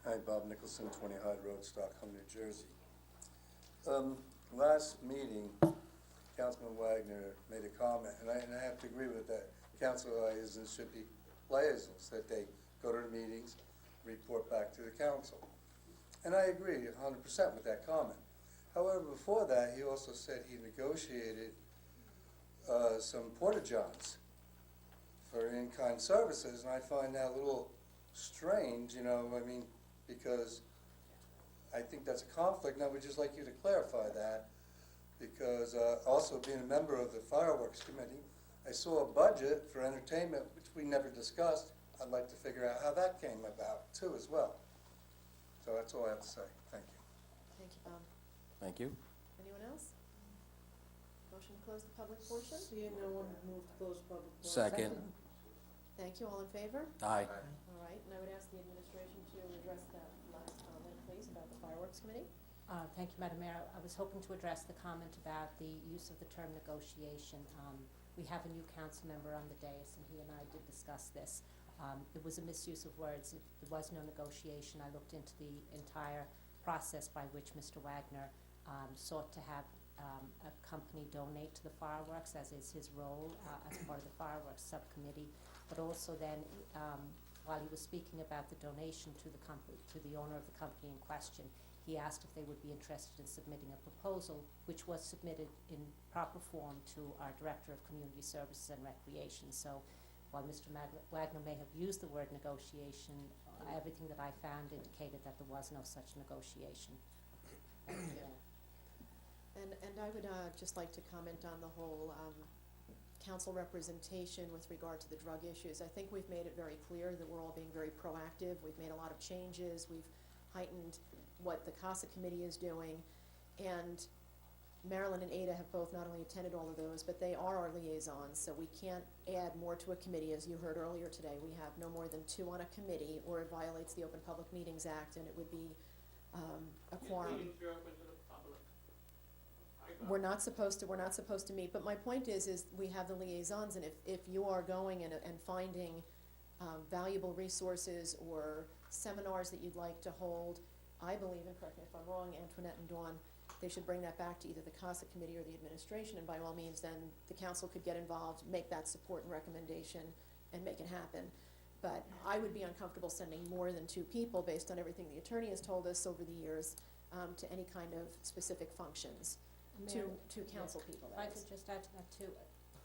Hi, Bob Nicholson, 20 Hyde Road, Stockholm, New Jersey. Last meeting, Councilman Wagner made a comment, and I have to agree with that. Council liaisons should be liaisons, that they go to the meetings, report back to the council. And I agree 100% with that comment. However, before that, he also said he negotiated some porta-johns for in-kind services, and I find that a little strange, you know, I mean, because I think that's a conflict, and I would just like you to clarify that, because also being a member of the fireworks committee, I saw a budget for entertainment, which we never discussed. I'd like to figure out how that came about, too, as well. So that's all I have to say. Thank you. Thank you, Bob. Thank you. Anyone else? Motion to close the public portion? Seeing no one, move to close public portion. Second. Thank you. All in favor? Aye. All right, and I would ask the administration to address that last comment, please, about the fireworks committee. Thank you, Madam Mayor. I was hoping to address the comment about the use of the term negotiation. We have a new council member on the dais, and he and I did discuss this. It was a misuse of words. There was no negotiation. I looked into the entire process by which Mr. Wagner sought to have a company donate to the fireworks, as is his role as part of the fireworks subcommittee. But also then, while he was speaking about the donation to the company, to the owner of the company in question, he asked if they would be interested in submitting a proposal, which was submitted in proper form to our Director of Community Services and Recreation. So while Mr. Wagner may have used the word negotiation, everything that I found indicated that there was no such negotiation. Thank you. And I would just like to comment on the whole council representation with regard to the drug issues. I think we've made it very clear that we're all being very proactive. We've made a lot of changes. We've heightened what the CASA committee is doing. And Marilyn and Ada have both not only attended all of those, but they are our liaisons, so we can't add more to a committee. As you heard earlier today, we have no more than 2 on a committee, or it violates the Open Public Meetings Act, and it would be a quorum. We're not supposed to meet, but my point is we have the liaisons, and if you are going and finding valuable resources or seminars that you'd like to hold, I believe, and correct me if I'm wrong, Antoinette and Dawn, they should bring that back to either the CASA committee or the administration, and by all means, then the council could get involved, make that support and recommendation, and make it happen. But I would be uncomfortable sending more than 2 people, based on everything the attorney has told us over the years, to any kind of specific functions, to council people, If I that is. could just add to that too,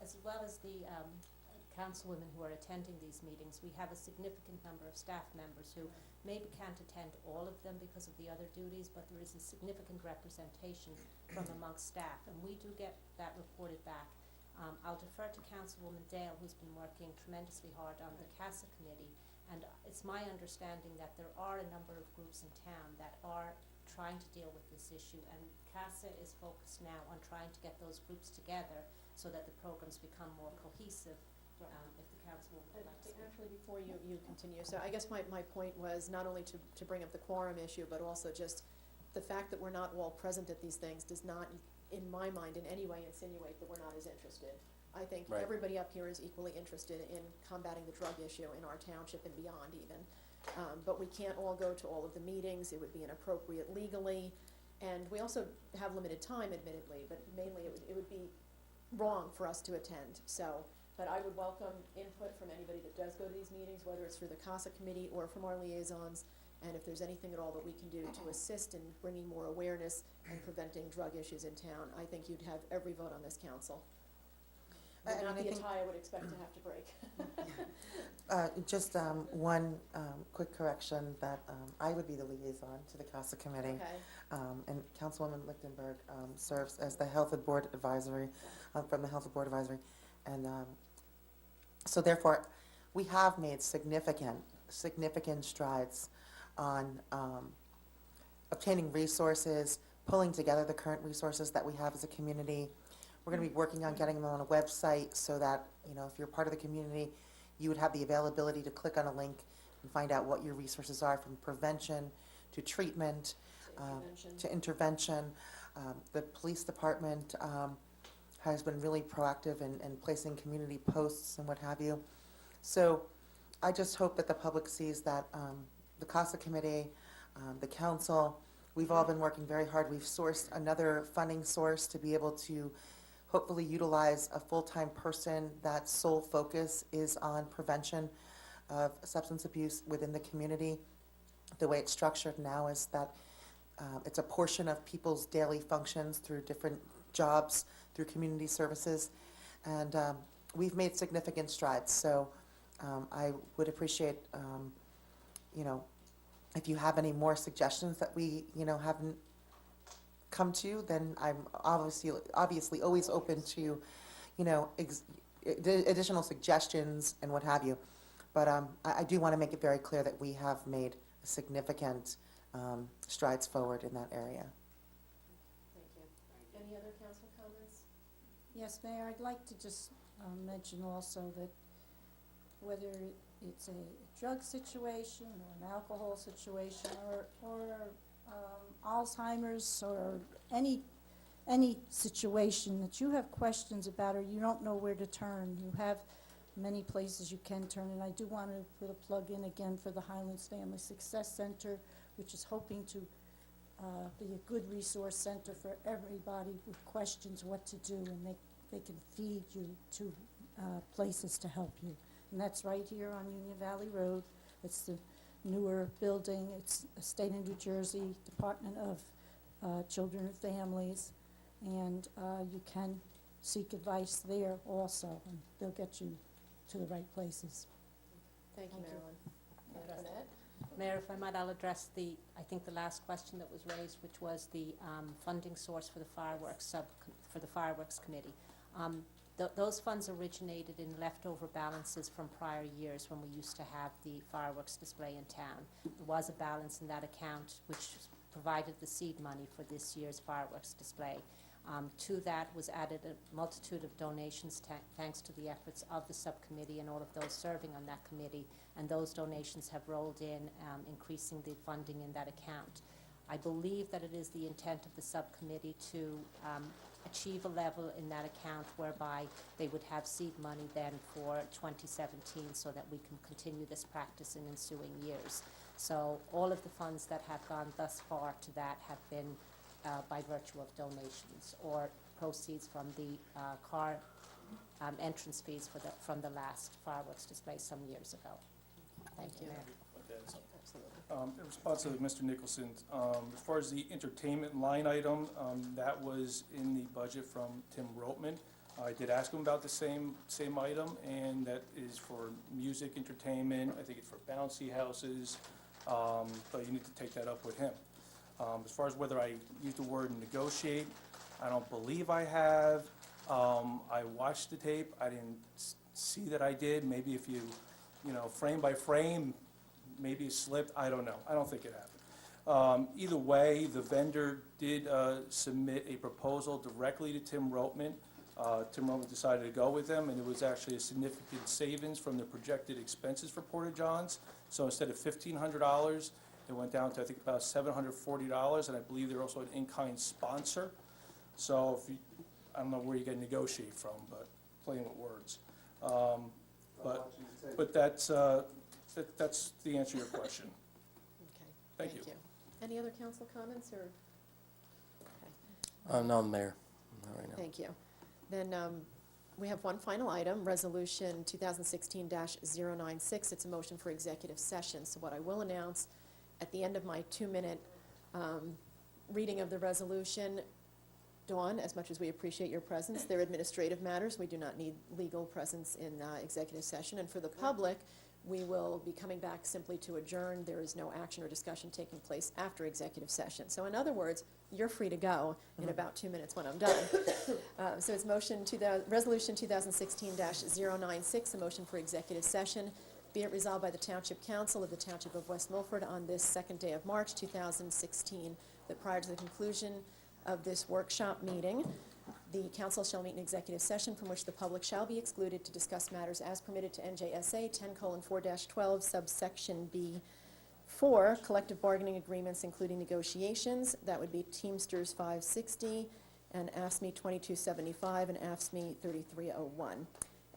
as well as the councilwomen who are attending these meetings, we have a significant number of staff members who maybe can't attend all of them because of the other duties, but there is a significant representation from amongst staff, and we do get that reported back. I'll defer to Councilwoman Dale, who's been working tremendously hard on the CASA committee, and it's my understanding that there are a number of groups in town that are trying to deal with this issue, and CASA is focused now on trying to get those groups together so that the programs become more cohesive if the council would like to speak. Actually, before you continue, so I guess my point was not only to bring up the quorum issue, but also just the fact that we're not all present at these things does not, in my mind, in any way insinuate that we're not as interested. I think Right. everybody up here is equally interested in combating the drug issue in our township and beyond even. But we can't all go to all of the meetings, it would be inappropriate legally, and we also have limited time admittedly, but mainly it would be wrong for us to attend, so. But I would welcome input from anybody that does go to these meetings, whether it's through the CASA committee or from our liaisons, and if there's anything at all that we can do to assist in bringing more awareness and preventing drug issues in town, I think you'd have every vote on this council. Would not be a tie I would expect to have to break. Just one quick correction, that I would be the liaison to the CASA committee. Okay, And Councilwoman Lichtenberg serves as the Health and Board Advisory, from the Health and Board Advisory. And so therefore, we have made significant strides on obtaining resources, pulling together the current resources that we have as a community. We're going to be working on getting them on a website so that, if you're part of the community, you would have the availability to click on a link and find out what your resources are, from prevention to treatment, to intervention. The police department has been really proactive in placing community posts and what have you. So I just hope that the public sees that the CASA committee, the council, we've all been working very hard. We've sourced another funding source to be able to hopefully utilize a full-time person that sole focus is on prevention of substance abuse within the community. The way it's structured now is that it's a portion of people's daily functions through different jobs, through community services, and we've made significant strides. So I would appreciate, if you have any more suggestions that we, haven't come to, then I'm obviously always open to, additional suggestions and what have you. But I do want to make it very clear that we have made significant strides forward in that area. thank you. Any other council comments? Yes, Mayor, I'd like to just mention also that whether it's a drug situation or an alcohol situation or Alzheimer's or any situation that you have questions about or you don't know where to turn, you have many places you can turn. And I do want to put a plug in again for the Highlands Family Success Center, which is hoping to be a good resource center for everybody with questions what to do, and they can feed you to places to help you. And that's right here on Union Valley Road. It's the newer building. It's a state of New Jersey Department of Children and Families, and you can seek advice there also, and they'll get you to the right places. Thank you, Thank you. Marilyn. Annette? Mayor, if I might, I'll address I think the last question that was raised, which was the funding source for the fireworks committee. Those funds originated in leftover balances from prior years when we used to have the fireworks display in town. There was a balance in that account which provided the seed money for this year's fireworks display. To that was added a multitude of donations thanks to the efforts of the subcommittee and all of those serving on that committee, and those donations have rolled in, increasing the funding in that account. I believe that it is the intent of the subcommittee to achieve a level in that account whereby they would have seed money then for 2017 so that we can continue this practice in ensuing years. So all of the funds that have gone thus far to that have been by virtue of donations or proceeds from the car entrance fees from the last fireworks display some years ago. Thank you, Mayor. Absolutely. In response to Mr. Nicholson, as far as the entertainment line item, that was in the budget from Tim Rotman. I did ask him about the same item, and that is for music, entertainment. I think it's for bouncy houses, but you need to take that up with him. As far as whether I used the word negotiate, I don't believe I have. I watched the tape. I didn't see that I did. Maybe if you frame by frame, maybe it slipped. I don't know. I don't think it happened. Either way, the vendor did submit a proposal directly to Tim Rotman Timberland decided to go with them, and it was actually a significant savings from the projected expenses for Porta-Johns. So instead of $1,500, it went down to, I think, about $740, and I believe they're also an in-kind sponsor. So if you, I don't know where you can negotiate from, but playing with words. But that's the answer to your question. Okay, Thank you. Any other council comments, or? Okay. No, Mayor, not right now. Thank you. Then we have one final item, Resolution 2016-096. It's a motion for executive session. So what I will announce at the end of my 2-minute reading of the resolution, Dawn, as much as we appreciate your presence, they're administrative matters. We do not need legal presence in executive session. And for the public, we will be coming back simply to adjourn. There is no action or discussion taking place after executive session. So in other words, you're free to go in about 2 minutes when I'm done. So it's Resolution 2016-096, a motion for executive session. Be it resolved by the Township Council of the Township of West Milford on this second day of March 2016, that prior to the conclusion of this workshop meeting, the council shall meet in executive session from which the public shall be excluded to discuss matters as permitted to NJSA 10:4-12, subsection B4, collective bargaining agreements including negotiations. That would be Teamsters 560 and AFSCME 2275 and AFSCME 3301.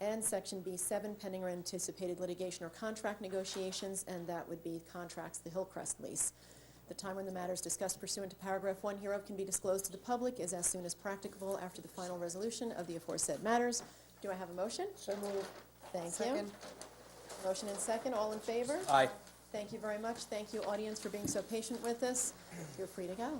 And section B7, pending or anticipated litigation or contract negotiations, and that would be contracts, the Hillcrest lease. The time when the matters discussed pursuant to paragraph 1 hereof can be disclosed to the public is as soon as practicable after the final resolution of the aforesaid matters. Do I have a motion? So moved. Thank you. Second. Motion and second, all in favor? Aye. Thank you very much. Thank you, audience, for being so patient with us. You're free to go.